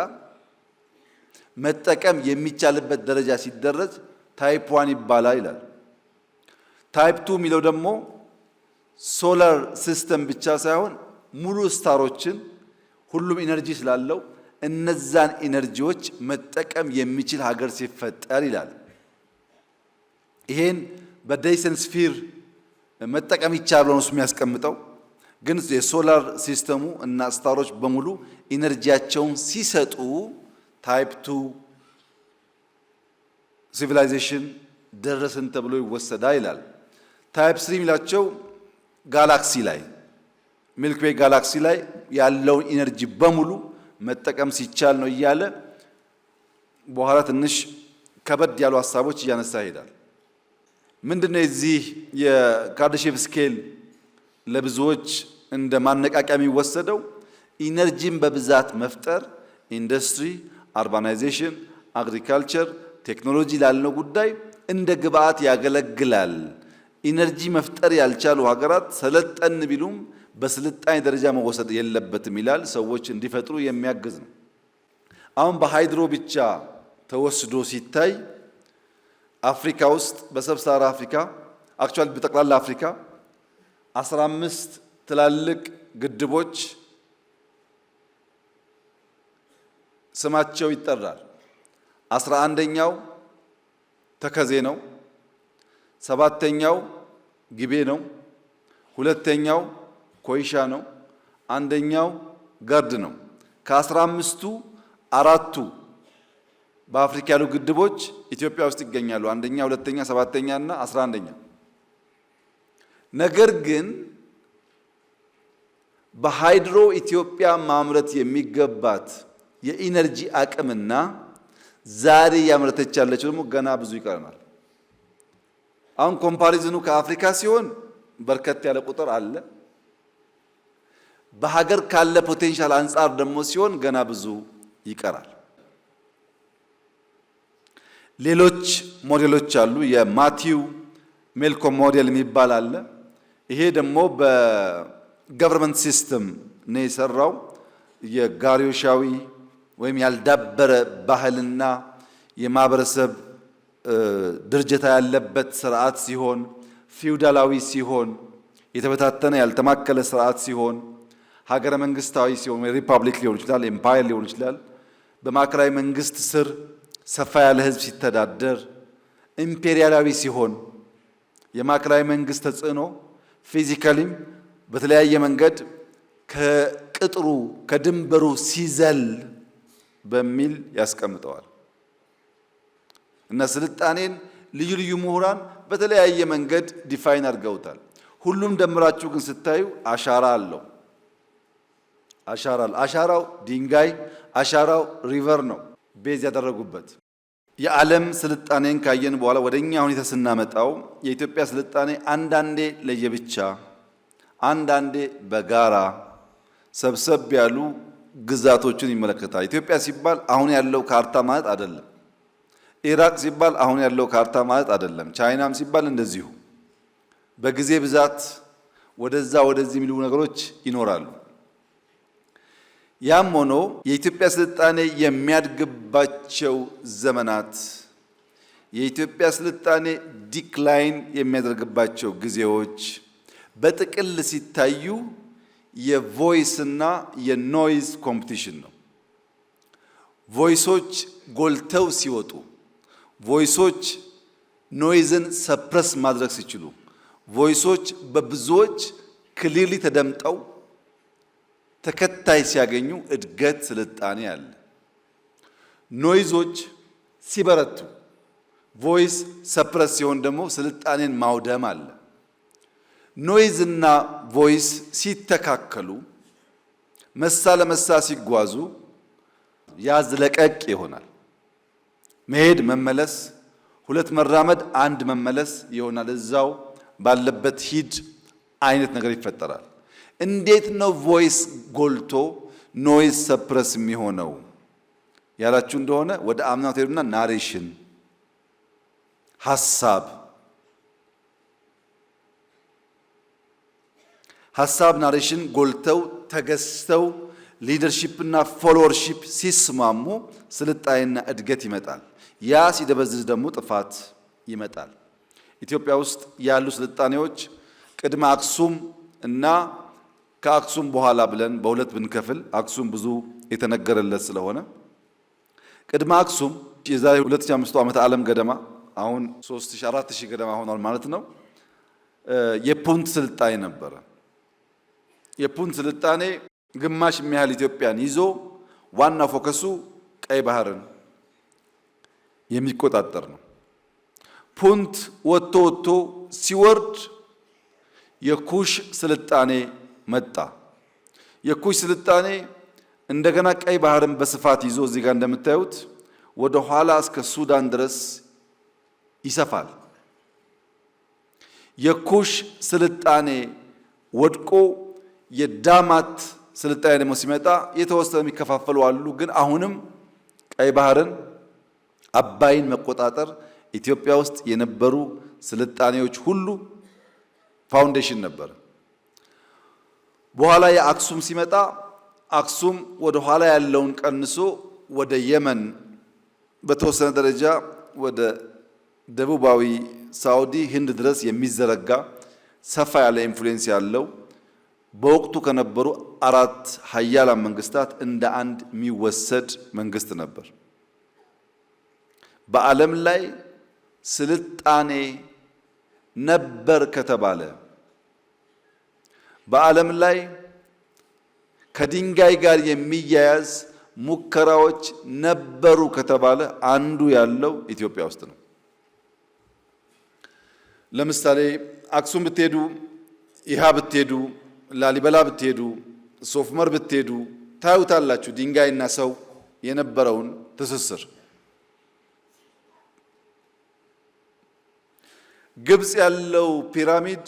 መጠቀም የሚቻልበት ደረጃ ሲደረስ ታይፕ ዋን ይባላል ይላል። ታይፕ ቱ የሚለው ደግሞ ሶላር ሲስተም ብቻ ሳይሆን ሙሉ ስታሮችን ሁሉም ኢነርጂ ስላለው እነዛን ኢነርጂዎች መጠቀም የሚችል ሀገር ሲፈጠር ይላል። ይሄን በዳይሰን ስፊር መጠቀም ይቻላል ነው የሚያስቀምጠው። ግን የሶላር ሲስተሙ እና ስታሮች በሙሉ ኢነርጂያቸውን ሲሰጡ ታይፕ ቱ ሲቪላይዜሽን ደረስን ተብሎ ይወሰዳል ይላል። ታይፕ ስሪ የሚላቸው ጋላክሲ ላይ ሚልክ ዌይ ጋላክሲ ላይ ያለውን ኢነርጂ በሙሉ መጠቀም ሲቻል ነው እያለ በኋላ ትንሽ ከበድ ያሉ ሀሳቦች እያነሳ ይሄዳል። ምንድነው የዚህ የካርዳሺቭ ስኬል ለብዙዎች እንደ ማነቃቂያ የሚወሰደው? ኢነርጂን በብዛት መፍጠር ኢንዱስትሪ፣ አርባናይዜሽን፣ አግሪካልቸር፣ ቴክኖሎጂ ላልነው ጉዳይ እንደ ግብአት ያገለግላል። ኢነርጂ መፍጠር ያልቻሉ ሀገራት ሰለጠን ቢሉም በስልጣኔ ደረጃ መወሰድ የለበትም ይላል። ሰዎች እንዲፈጥሩ የሚያግዝ ነው። አሁን በሃይድሮ ብቻ ተወስዶ ሲታይ አፍሪካ ውስጥ በሰብሳራ አፍሪካ አክቹዋሊ በጠቅላላ አፍሪካ 15 ትላልቅ ግድቦች ስማቸው ይጠራል። 11ኛው ተከዜ ነው። 7ኛው ግቤ ነው። 2ኛው ኮይሻ ነው። 1ኛው ገርድ ነው። ከ15ቱ አራቱ በአፍሪካ ያሉ ግድቦች ኢትዮጵያ ውስጥ ይገኛሉ። 1ኛ፣ 2ኛ፣ 7ኛ እና 11ኛ። ነገር ግን በሃይድሮ ኢትዮጵያ ማምረት የሚገባት የኢነርጂ አቅምና ዛሬ ያመረተች ያለችው ደግሞ ገና ብዙ ይቀረናል። አሁን ኮምፓሪዝኑ ከአፍሪካ ሲሆን በርከት ያለ ቁጥር አለ። በሀገር ካለ ፖቴንሻል አንጻር ደግሞ ሲሆን ገና ብዙ ይቀራል። ሌሎች ሞዴሎች አሉ። የማቲው ሜልኮም ሞዴል የሚባል አለ። ይሄ ደግሞ በገቨርንመንት ሲስተም ነው የሰራው። የጋሪዮሻዊ ወይም ያልዳበረ ባህልና የማህበረሰብ ድርጅታ ያለበት ስርዓት ሲሆን፣ ፊውዳላዊ ሲሆን፣ የተበታተነ ያልተማከለ ስርዓት ሲሆን፣ ሀገረ መንግስታዊ ሲሆን ሪፐብሊክ ሊሆን ይችላል፣ ኤምፓየር ሊሆን ይችላል። በማዕከላዊ መንግስት ስር ሰፋ ያለ ህዝብ ሲተዳደር ኢምፔሪያላዊ ሲሆን የማዕከላዊ መንግስት ተጽዕኖ ፊዚካሊም በተለያየ መንገድ ከቅጥሩ ከድንበሩ ሲዘል በሚል ያስቀምጠዋል እና ስልጣኔን ልዩ ልዩ ምሁራን በተለያየ መንገድ ዲፋይን አድርገውታል። ሁሉም ደምራችሁ ግን ስታዩ አሻራ አለው። አሻራው ድንጋይ፣ አሻራው ሪቨር ነው ቤዝ ያደረጉበት። የዓለም ስልጣኔን ካየን በኋላ ወደኛ ሁኔታ ስናመጣው የኢትዮጵያ ስልጣኔ አንዳንዴ ለየብቻ አንዳንዴ በጋራ ሰብሰብ ያሉ ግዛቶችን ይመለከታል። ኢትዮጵያ ሲባል አሁን ያለው ካርታ ማለት አይደለም። ኢራቅ ሲባል አሁን ያለው ካርታ ማለት አይደለም። ቻይናም ሲባል እንደዚሁ በጊዜ ብዛት ወደዛ ወደዚህ የሚሉ ነገሮች ይኖራሉ። ያም ሆኖ የኢትዮጵያ ስልጣኔ የሚያድግባቸው ዘመናት የኢትዮጵያ ስልጣኔ ዲክላይን የሚያደርግባቸው ጊዜዎች በጥቅል ሲታዩ የቮይስ እና የኖይዝ ኮምፒቲሽን ነው። ቮይሶች ጎልተው ሲወጡ፣ ቮይሶች ኖይዝን ሰፕረስ ማድረግ ሲችሉ፣ ቮይሶች በብዙዎች ክሊርሊ ተደምጠው ተከታይ ሲያገኙ እድገት ስልጣኔ አለ። ኖይዞች ሲበረቱ፣ ቮይስ ሰፕረስ ሲሆን ደግሞ ስልጣኔን ማውደም አለ። ኖይዝ እና ቮይስ ሲተካከሉ መሳ ለመሳ ሲጓዙ ያዝ ለቀቅ ይሆናል። መሄድ መመለስ፣ ሁለት መራመድ አንድ መመለስ ይሆናል። እዛው ባለበት ሂድ አይነት ነገር ይፈጠራል። እንዴት ነው ቮይስ ጎልቶ ኖይዝ ሰፕረስ የሚሆነው ያላችሁ እንደሆነ ወደ አምናው ሄዱና ናሬሽን ሐሳብ ናሬሽን ጎልተው ተገዝተው ሊደርሺፕ እና ፎሎወርሺፕ ሲስማሙ ስልጣኔና እድገት ይመጣል። ያ ሲደበዝዝ ደግሞ ጥፋት ይመጣል። ኢትዮጵያ ውስጥ ያሉ ስልጣኔዎች ቅድመ አክሱም እና ከአክሱም በኋላ ብለን በሁለት ብንከፍል አክሱም ብዙ የተነገረለት ስለሆነ ቅድመ አክሱም የዛሬ 2500 ዓመት ዓለም ገደማ አሁን 3000 4000 ገደማ ሆኗል ማለት ነው። የፑንት ስልጣኔ ነበረ። የፑንት ስልጣኔ ግማሽ የሚያህል ኢትዮጵያን ይዞ ዋና ፎከሱ ቀይ ባህርን የሚቆጣጠር ነው። ፑንት ወጥቶ ሲወርድ የኩሽ ስልጣኔ መጣ። የኩሽ ስልጣኔ እንደገና ቀይ ባህርን በስፋት ይዞ እዚህ ጋር እንደምታዩት ወደ ኋላ እስከ ሱዳን ድረስ ይሰፋል። የኩሽ ስልጣኔ ወድቆ የዳማት ስልጣኔ ደግሞ ሲመጣ የተወሰነ የሚከፋፈሉ አሉ። ግን አሁንም ቀይ ባህርን አባይን መቆጣጠር ኢትዮጵያ ውስጥ የነበሩ ስልጣኔዎች ሁሉ ፋውንዴሽን ነበር። በኋላ የአክሱም ሲመጣ አክሱም ወደ ኋላ ያለውን ቀንሶ ወደ የመን በተወሰነ ደረጃ ወደ ደቡባዊ ሳውዲ ህንድ ድረስ የሚዘረጋ ሰፋ ያለ ኢንፍሉዌንስ ያለው በወቅቱ ከነበሩ 4 ሀያላን መንግስታት እንደ አንድ የሚወሰድ መንግስት ነበር። በዓለም ላይ ስልጣኔ ነበር ከተባለ በዓለም ላይ ከድንጋይ ጋር የሚያያዝ ሙከራዎች ነበሩ ከተባለ አንዱ ያለው ኢትዮጵያ ውስጥ ነው። ለምሳሌ አክሱም ብትሄዱ፣ ይሃ ብትሄዱ፣ ላሊበላ ብትሄዱ፣ ሶፍመር ብትሄዱ ታዩታላችሁ ድንጋይና ሰው የነበረውን ትስስር። ግብጽ ያለው ፒራሚድ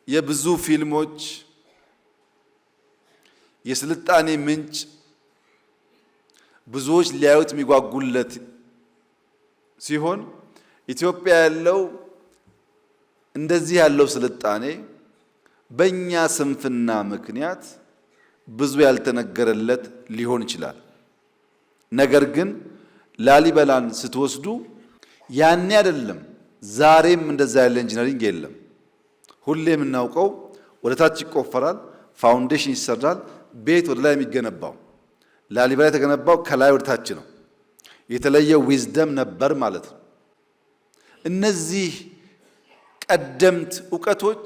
የብዙ ፊልሞች የስልጣኔ ምንጭ፣ ብዙዎች ሊያዩት የሚጓጉለት ሲሆን ኢትዮጵያ ያለው እንደዚህ ያለው ስልጣኔ በእኛ ስንፍና ምክንያት ብዙ ያልተነገረለት ሊሆን ይችላል። ነገር ግን ላሊበላን ስትወስዱ ያኔ አይደለም ዛሬም እንደዛ ያለ ኢንጂነሪንግ የለም። ሁሌ የምናውቀው ወደ ታች ይቆፈራል፣ ፋውንዴሽን ይሰራል፣ ቤት ወደ ላይ የሚገነባው። ላሊበላ የተገነባው ከላይ ወደ ታች ነው። የተለየ ዊዝደም ነበር ማለት ነው። እነዚህ ቀደምት ዕውቀቶች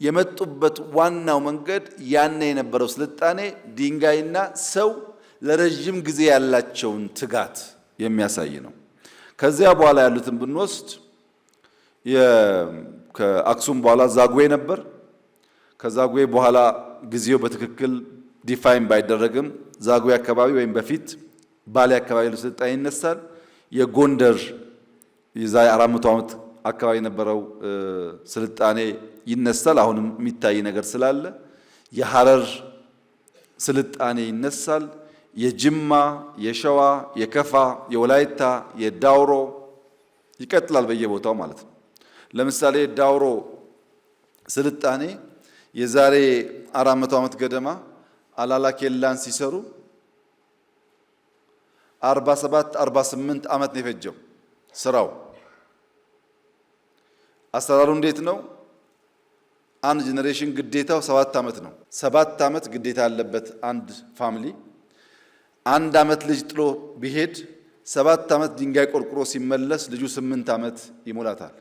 የመጡበት ዋናው መንገድ ያኔ የነበረው ስልጣኔ ድንጋይና ሰው ለረጅም ጊዜ ያላቸውን ትጋት የሚያሳይ ነው። ከዚያ በኋላ ያሉትን ብንወስድ ከአክሱም በኋላ ዛጉዌ ነበር። ከዛጉዌ በኋላ ጊዜው በትክክል ዲፋይን ባይደረግም ዛጉዌ አካባቢ ወይም በፊት ባሌ አካባቢ ያለው ስልጣኔ ይነሳል። የጎንደር የዛሬ 400 ዓመት አካባቢ የነበረው ስልጣኔ ይነሳል። አሁንም የሚታይ ነገር ስላለ የሐረር ስልጣኔ ይነሳል። የጅማ፣ የሸዋ፣ የከፋ፣ የወላይታ፣ የዳውሮ ይቀጥላል በየቦታው ማለት ነው። ለምሳሌ ዳውሮ ስልጣኔ የዛሬ 400 ዓመት ገደማ አላላ ኬላን ሲሰሩ 47 48 ዓመት ነው የፈጀው ስራው። አሰራሩ እንዴት ነው? አንድ ጄኔሬሽን ግዴታው 7 ዓመት ነው። 7 ዓመት ግዴታ ያለበት አንድ ፋሚሊ አንድ ዓመት ልጅ ጥሎ ቢሄድ 7 ዓመት ድንጋይ ቆርቁሮ ሲመለስ ልጁ 8 ዓመት ይሞላታል።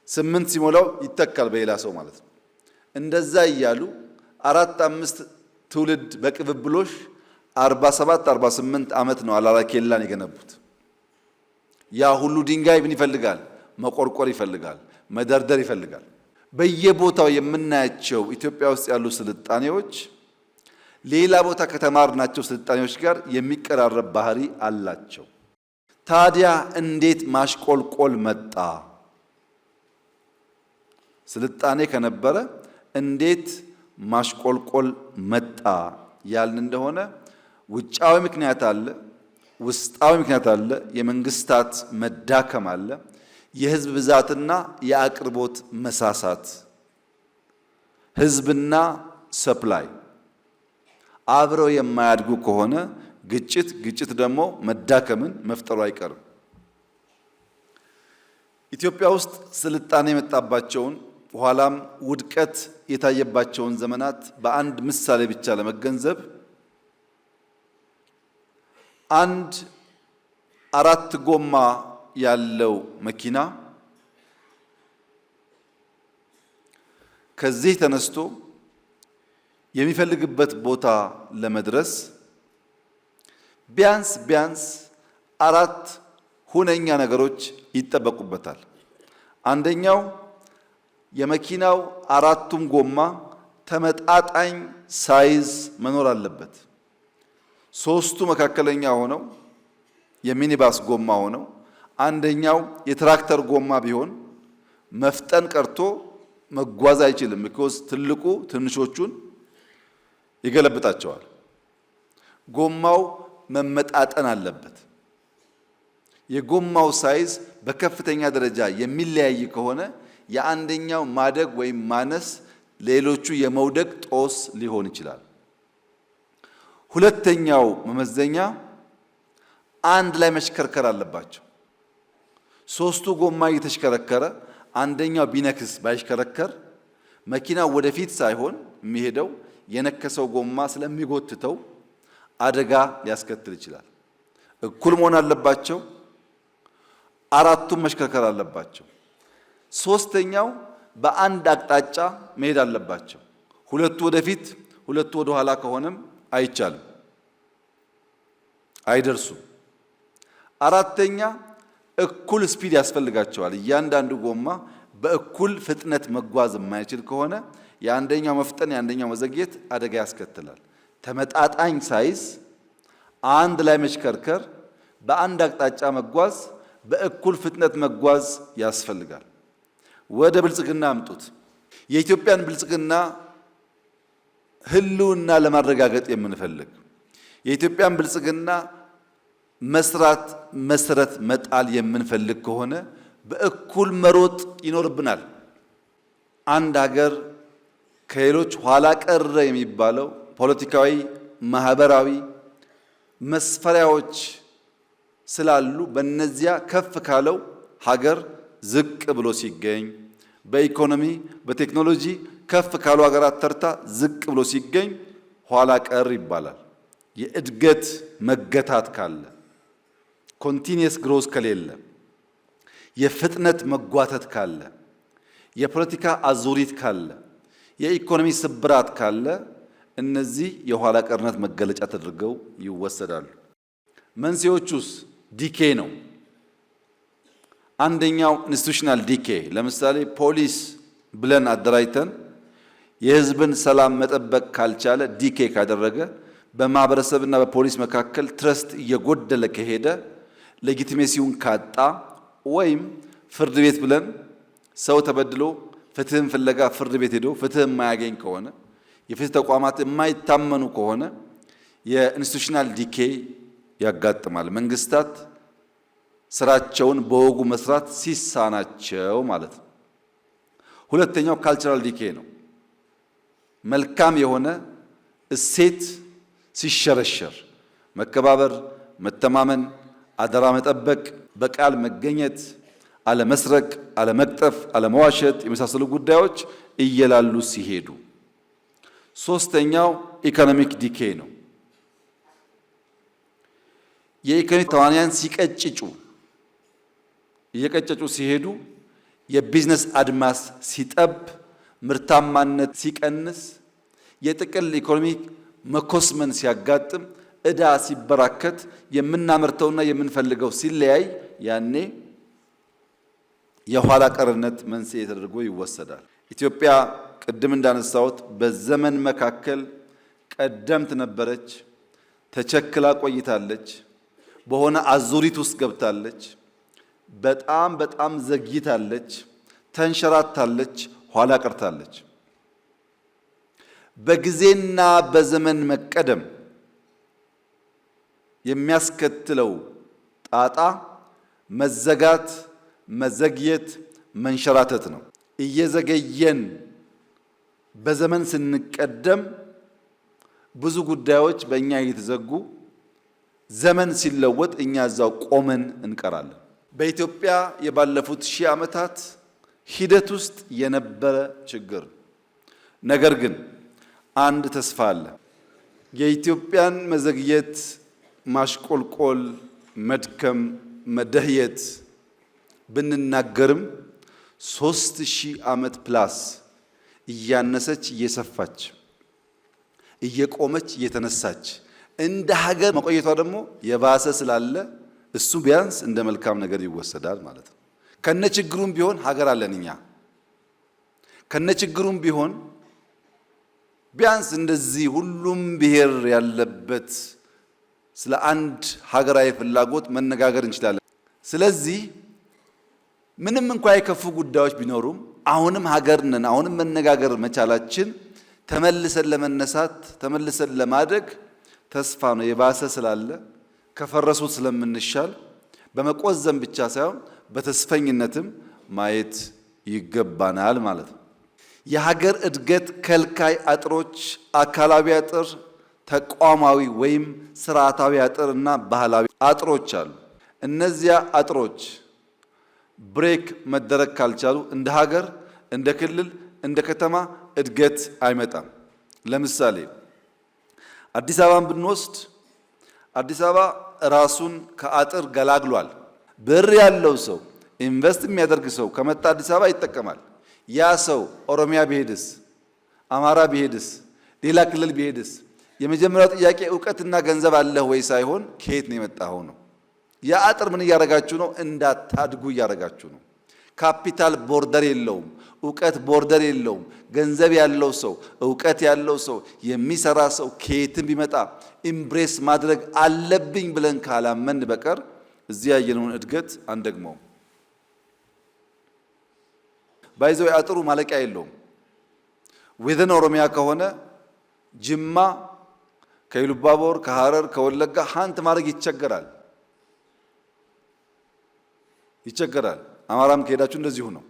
8 ሲሞላው ይተካል በሌላ ሰው ማለት ነው። እንደዛ እያሉ 4 5 ትውልድ በቅብብሎሽ 47 48 ዓመት ነው አላላ ኬላን የገነቡት። ያ ሁሉ ድንጋይ ምን ይፈልጋል? መቆርቆር ይፈልጋል፣ መደርደር ይፈልጋል። በየቦታው የምናያቸው ኢትዮጵያ ውስጥ ያሉ ስልጣኔዎች ሌላ ቦታ ከተማርናቸው ስልጣኔዎች ጋር የሚቀራረብ ባህሪ አላቸው። ታዲያ እንዴት ማሽቆልቆል መጣ? ስልጣኔ ከነበረ እንዴት ማሽቆልቆል መጣ ያልን እንደሆነ ውጫዊ ምክንያት አለ፣ ውስጣዊ ምክንያት አለ፣ የመንግስታት መዳከም አለ፣ የህዝብ ብዛትና የአቅርቦት መሳሳት፣ ህዝብና ሰፕላይ አብረው የማያድጉ ከሆነ ግጭት ደግሞ መዳከምን መፍጠሩ አይቀርም። ኢትዮጵያ ውስጥ ስልጣኔ የመጣባቸውን ኋላም ውድቀት የታየባቸውን ዘመናት በአንድ ምሳሌ ብቻ ለመገንዘብ አንድ 4 ጎማ ያለው መኪና ከዚህ ተነስቶ የሚፈልግበት ቦታ ለመድረስ ቢያንስ 4 ሁነኛ ነገሮች ይጠበቁበታል። አንደኛው የመኪናው 4ቱም ጎማ ተመጣጣኝ ሳይዝ መኖር አለበት። 3ቱ መካከለኛ ሆነው የሚኒባስ ጎማ ሆነው አንደኛው የትራክተር ጎማ ቢሆን መፍጠን ቀርቶ መጓዝ አይችልም። because ትልቁ ትንሾቹን ይገለብጣቸዋል። ጎማው መመጣጠን አለበት። የጎማው ሳይዝ በከፍተኛ ደረጃ የሚለያይ ከሆነ የአንደኛው ማደግ ወይም ማነስ ሌሎቹ የመውደቅ ጦስ ሊሆን ይችላል። ሁለተኛው መመዘኛ አንድ ላይ መሽከርከር አለባቸው። 3ቱ ጎማ እየተሽከረከረ አንደኛው ቢነክስ ባይሽከረከር መኪናው ወደፊት ሳይሆን የሚሄደው የነከሰው ጎማ ስለሚጎትተው አደጋ ሊያስከትል ይችላል። እኩል መሆን አለባቸው። 4ቱም መሽከርከር አለባቸው። 3ኛው በአንድ አቅጣጫ መሄድ አለባቸው። 2ቱ ወደፊት 2ቱ ወደ ኋላ ከሆነም አይቻልም፣ አይደርሱም። 4ኛ እኩል ስፒድ ያስፈልጋቸዋል። እያንዳንዱ ጎማ በእኩል ፍጥነት መጓዝ የማይችል ከሆነ የአንደኛው መፍጠን የአንደኛው መዘግየት አደጋ ያስከትላል። ተመጣጣኝ ሳይዝ፣ አንድ ላይ መሽከርከር፣ በአንድ አቅጣጫ መጓዝ፣ በእኩል ፍጥነት መጓዝ ያስፈልጋል። ወደ ብልጽግና አምጡት። የኢትዮጵያን ብልጽግና ህልውና ለማረጋገጥ የምንፈልግ የኢትዮጵያን ብልጽግና መስራት መሰረት መጣል የምንፈልግ ከሆነ በእኩል መሮጥ ይኖርብናል። አንድ ሀገር ከሌሎች ኋላ ቀረ የሚባለው ፖለቲካዊ፣ ማህበራዊ መስፈሪያዎች ስላሉ በእነዚያ ከፍ ካለው ሀገር ዝቅ ብሎ ሲገኝ፣ በኢኮኖሚ በቴክኖሎጂ ከፍ ካሉ ሀገራት ተርታ ዝቅ ብሎ ሲገኝ ኋላ ቀር ይባላል። የእድገት መገታት ካለ፣ ኮንቲኒየስ ግሮዝ ከሌለ፣ የፍጥነት መጓተት ካለ፣ የፖለቲካ አዙሪት ካለ፣ የኢኮኖሚ ስብራት ካለ እነዚህ የኋላ ቀርነት መገለጫ ተደርገው ይወሰዳሉ። መንስኤዎቹስ ዲኬ ነው። አንደኛው ኢንስቲቱሽናል ዲኬ፣ ለምሳሌ ፖሊስ ብለን አደራጅተን የህዝብን ሰላም መጠበቅ ካልቻለ፣ ዲኬ ካደረገ፣ በማህበረሰብና በፖሊስ መካከል ትረስት እየጎደለ ከሄደ፣ ሌጂቲሜሲውን ካጣ፣ ወይም ፍርድ ቤት ብለን ሰው ተበድሎ ፍትህን ፍለጋ ፍርድ ቤት ሄዶ ፍትህ የማያገኝ ከሆነ፣ የፍትህ ተቋማት የማይታመኑ ከሆነ የኢንስቲቱሽናል ዲኬ ያጋጥማል። መንግስታት ስራቸውን በወጉ መስራት ሲሳናቸው ማለት ነው። ሁለተኛው ካልቸራል ዲኬ ነው። መልካም የሆነ እሴት ሲሸረሸር፣ መከባበር፣ መተማመን፣ አደራ መጠበቅ፣ በቃል መገኘት፣ አለመስረቅ፣ አለመቅጠፍ፣ አለመዋሸት የመሳሰሉ ጉዳዮች እየላሉ ሲሄዱ። ሶስተኛው ኢኮኖሚክ ዲኬ ነው። የኢኮኖሚ ተዋንያን ሲቀጭጩ፣ እየቀጨጩ ሲሄዱ፣ የቢዝነስ አድማስ ሲጠብ፣ ምርታማነት ሲቀንስ፣ የጥቅል ኢኮኖሚ መኮስመን ሲያጋጥም፣ ዕዳ ሲበራከት፣ የምናመርተውና የምንፈልገው ሲለያይ፣ ያኔ የኋላ ቀርነት መንስኤ ተደርጎ ይወሰዳል። ኢትዮጵያ ቅድም እንዳነሳሁት በዘመን መካከል ቀደምት ነበረች፣ ተቸክላ ቆይታለች፣ በሆነ አዙሪት ውስጥ ገብታለች፣ በጣም ዘግይታለች፣ ተንሸራታለች፣ ኋላ ቀርታለች። በጊዜና በዘመን መቀደም የሚያስከትለው ጣጣ መዘጋት፣ መዘግየት፣ መንሸራተት ነው። እየዘገየን በዘመን ስንቀደም ብዙ ጉዳዮች በእኛ እየተዘጉ፣ ዘመን ሲለወጥ እኛ እዛው ቆመን እንቀራለን። በኢትዮጵያ የባለፉት 1000 ዓመታት ሂደት ውስጥ የነበረ ችግር። ነገር ግን አንድ ተስፋ አለ። የኢትዮጵያን መዘግየት፣ ማሽቆልቆል፣ መድከም፣ መደህየት ብንናገርም 3000 ዓመት ፕላስ እያነሰች እየሰፋች እየቆመች እየተነሳች እንደ ሀገር መቆየቷ ደግሞ የባሰ ስላለ እሱ ቢያንስ እንደ መልካም ነገር ይወሰዳል ማለት ነው። ከነችግሩም ቢሆን ሀገር አለን እኛ። ከነችግሩም ቢሆን ቢያንስ እንደዚህ ሁሉም ብሔር ያለበት ስለ አንድ ሀገራዊ ፍላጎት መነጋገር እንችላለን። ስለዚህ ምንም እንኳን የከፉ ጉዳዮች ቢኖሩም አሁንም ሀገር ነን። አሁንም መነጋገር መቻላችን ተመልሰን ለመነሳት ተመልሰን ለማደግ ተስፋ ነው። የባሰ ስላለ ከፈረሱት ስለምንሻል በመቆዘም ብቻ ሳይሆን በተስፈኝነትም ማየት ይገባናል ማለት ነው። የሀገር እድገት ከልካይ አጥሮች አካላዊ አጥር፣ ተቋማዊ ወይም ስርዓታዊ አጥር እና ባህላዊ አጥሮች አሉ። እነዚያ አጥሮች ብሬክ መደረግ ካልቻሉ እንደ ሀገር፣ እንደ ክልል፣ እንደ ከተማ እድገት አይመጣም። ለምሳሌ አዲስ አበባን ብንወስድ አዲስ አበባ ራሱን ከአጥር ገላግሏል። ብር ያለው ሰው ኢንቨስት የሚያደርግ ሰው ከመጣ አዲስ አበባ ይጠቀማል። ያ ሰው ኦሮሚያ ቢሄድስ፣ አማራ ቢሄድስ፣ ሌላ ክልል ቢሄድስ የመጀመሪያው ጥያቄ ዕውቀትና ገንዘብ አለህ ወይ ሳይሆን ከየት ነው የመጣኸው ነው። ያ አጥር ምን እያደረጋችሁ ነው? እንዳታድጉ እያደረጋችሁ ነው። ካፒታል ቦርደር የለውም። ዕውቀት ቦርደር የለውም። ገንዘብ ያለው ሰው፣ ዕውቀት ያለው ሰው፣ የሚሰራ ሰው ከየትም ቢመጣ ኢምብሬስ ማድረግ አለብኝ ብለን ካላመን በቀር እዚህ ያየነውን እድገት አንደግመውም። ባይዘው አጥሩ ማለቂያ የለውም። ወደን ኦሮሚያ ከሆነ ጅማ ከኢሉባቦር ከሐረር ከወለጋ ሃንት ማድረግ ይቸገራል። አማራም ከሄዳችሁ እንደዚሁ ነው።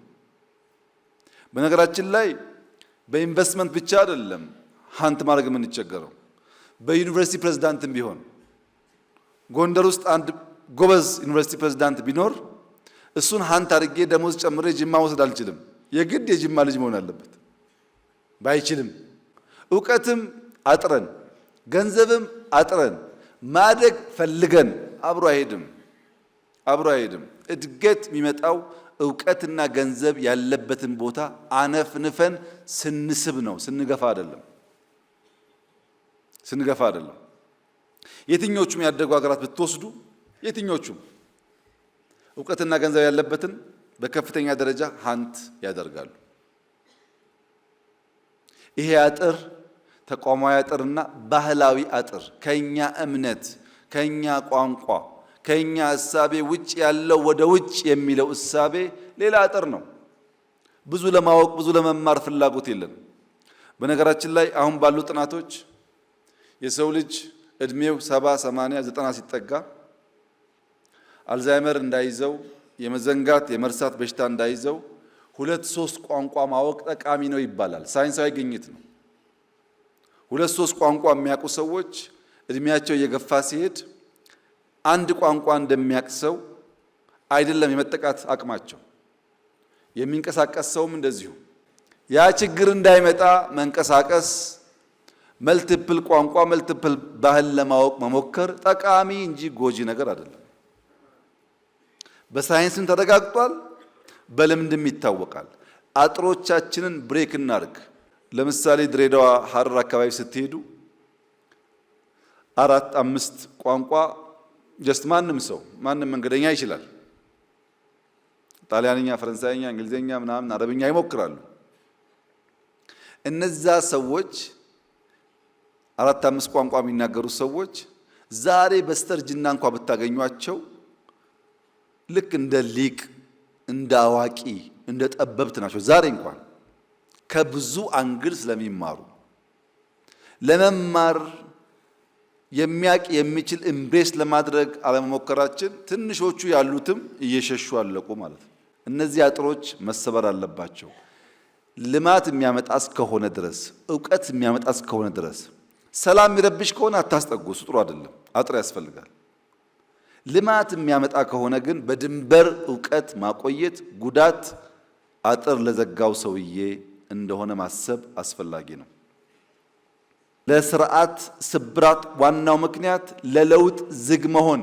በነገራችን ላይ በኢንቨስትመንት ብቻ አይደለም ሃንት ማድረግ የምንቸገረው። በዩኒቨርሲቲ ፕሬዝዳንትም ቢሆን ጎንደር ውስጥ አንድ ጎበዝ ዩኒቨርሲቲ ፕሬዝዳንት ቢኖር እሱን ሃንት አድርጌ ደሞዝ ጨምሬ ጅማ መውሰድ አልችልም። የግድ የጅማ ልጅ መሆን አለበት። ባይችልም ዕውቀትም አጥረን ገንዘብም አጥረን ማደግ ፈልገን አብሮ አይሄድም። እድገት የሚመጣው ዕውቀትና ገንዘብ ያለበትን ቦታ አነፍንፈን ስንስብ ነው፣ ስንገፋ አይደለም። የትኞቹም ያደጉ ሀገራት ብትወስዱ የትኞቹም ዕውቀትና ገንዘብ ያለበትን በከፍተኛ ደረጃ ሀንት ያደርጋሉ። ይሄ አጥር ተቋማዊ አጥርና ባህላዊ አጥር ከኛ እምነት፣ ከኛ ቋንቋ፣ ከኛ እሳቤ ውጭ ያለው ወደ ውጭ የሚለው እሳቤ ሌላ አጥር ነው። ብዙ ለማወቅ ብዙ ለመማር ፍላጎት የለን። በነገራችን ላይ አሁን ባሉ ጥናቶች የሰው ልጅ እድሜው 70፣ 80፣ 90 ሲጠጋ አልዛይመር እንዳይዘው የመዘንጋት የመርሳት በሽታ እንዳይዘው 2-3 ቋንቋ ማወቅ ጠቃሚ ነው ይባላል። ሳይንሳዊ ግኝት ነው። 2-3 ቋንቋ የሚያውቁ ሰዎች እድሜያቸው እየገፋ ሲሄድ አንድ ቋንቋ እንደሚያውቅ ሰው አይደለም የመጠቃት አቅማቸው። የሚንቀሳቀስ ሰውም እንደዚሁ። ያ ችግር እንዳይመጣ መንቀሳቀስ፣ መልቲፕል ቋንቋ መልቲፕል ባህል ለማወቅ መሞከር ጠቃሚ እንጂ ጎጂ ነገር አይደለም። በሳይንስም ተረጋግጧል፣ በልምድም ይታወቃል። አጥሮቻችንን ብሬክ እናርግ። ለምሳሌ ድሬዳዋ፣ ሐረር አካባቢ ስትሄዱ 4-5 ቋንቋ ጀስት ማንም መንገደኛ ይችላል። ጣሊያንኛ፣ ፈረንሳይኛ፣ እንግሊዝኛ ምናምን አረብኛ ይሞክራሉ። እነዛ ሰዎች 4-5 ቋንቋ የሚናገሩ ሰዎች ዛሬ በስተርጅና እንኳን ብታገኟቸው ልክ እንደ ሊቅ፣ እንደ አዋቂ፣ እንደ ጠበብት ናቸው። ዛሬ እንኳን ከብዙ አንግል ስለሚማሩ ለመማር የሚያቅ የሚችል ኢምብሬስ ለማድረግ አለመሞከራችን ትንሾቹ ያሉትም እየሸሹ አለቁ ማለት ነው። እነዚህ አጥሮች መሰበር አለባቸው። ልማት የሚያመጣ እስከሆነ ድረስ፣ ዕውቀት የሚያመጣ እስከሆነ ድረስ፣ ሰላም የሚረብሽ ከሆነ አታስጠጉ። እሱ ጥሩ አይደለም። አጥር ያስፈልጋል። ልማት የሚያመጣ ከሆነ ግን በድንበር ዕውቀት ማቆየት ጉዳት አጥር ለዘጋው ሰውዬ እንደሆነ ማሰብ አስፈላጊ ነው። ለስርዓት ስብራት ዋናው ምክንያት ለለውጥ ዝግ መሆን።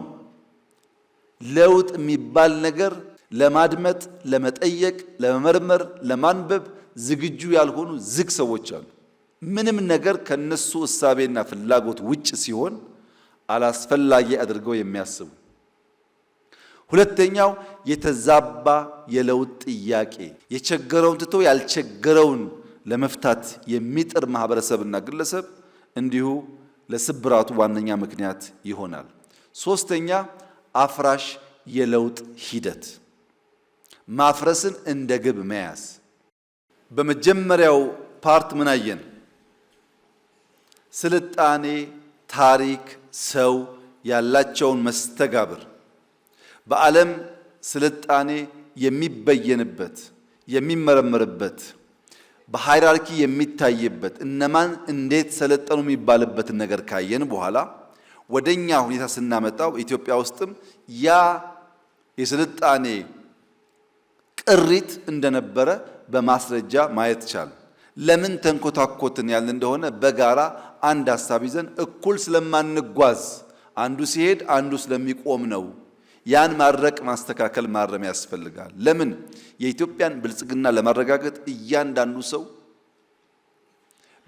ለውጥ የሚባል ነገር ለማድመጥ፣ ለመጠየቅ፣ ለመመርመር፣ ለማንበብ ዝግጁ ያልሆኑ ዝግ ሰዎች አሉ። ምንም ነገር ከነሱ እሳቤና ፍላጎት ውጭ ሲሆን አላስፈላጊ አድርገው የሚያስቡ። ሁለተኛው የተዛባ የለውጥ ጥያቄ፣ የቸገረውን ትቶ ያልቸገረውን ለመፍታት የሚጥር ማህበረሰብና ግለሰብ እንዲሁ ለስብራቱ ዋነኛ ምክንያት ይሆናል። ሶስተኛ አፍራሽ የለውጥ ሂደት፣ ማፍረስን እንደ ግብ መያዝ። በመጀመሪያው ፓርት ምን አየን? ስልጣኔ፣ ታሪክ፣ ሰው ያላቸውን መስተጋብር በዓለም ስልጣኔ የሚበየንበት የሚመረመርበት በሃይራርኪ የሚታይበት እነማን እንዴት ሰለጠኑ የሚባልበትን ነገር ካየን በኋላ ወደኛ ሁኔታ ስናመጣው ኢትዮጵያ ውስጥም ያ የስልጣኔ ቅሪት እንደነበረ በማስረጃ ማየት ቻል። ለምን ተንኮታኮትን ያልን እንደሆነ በጋራ አንድ ሐሳብ ይዘን እኩል ስለማንጓዝ አንዱ ሲሄድ አንዱ ስለሚቆም ነው። ያን ማድረቅ፣ ማስተካከል፣ ማረም ያስፈልጋል። ለምን የኢትዮጵያን ብልጽግና ለማረጋገጥ እያንዳንዱ ሰው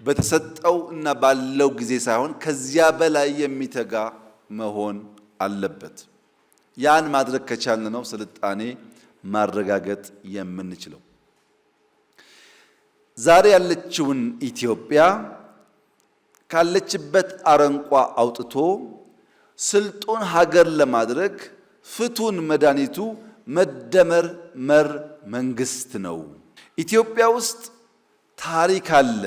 በተሰጠው እና ባለው ጊዜ ሳይሆን ከዚያ በላይ የሚተጋ መሆን አለበት። ያን ማድረግ ከቻልን ነው ስልጣኔ ማረጋገጥ የምንችለው። ዛሬ ያለችውን ኢትዮጵያ ካለችበት አረንቋ አውጥቶ ስልጡን ሀገር ለማድረግ ፍቱን መድኃኒቱ መደመር መር መንግስት ነው። ኢትዮጵያ ውስጥ ታሪክ አለ፣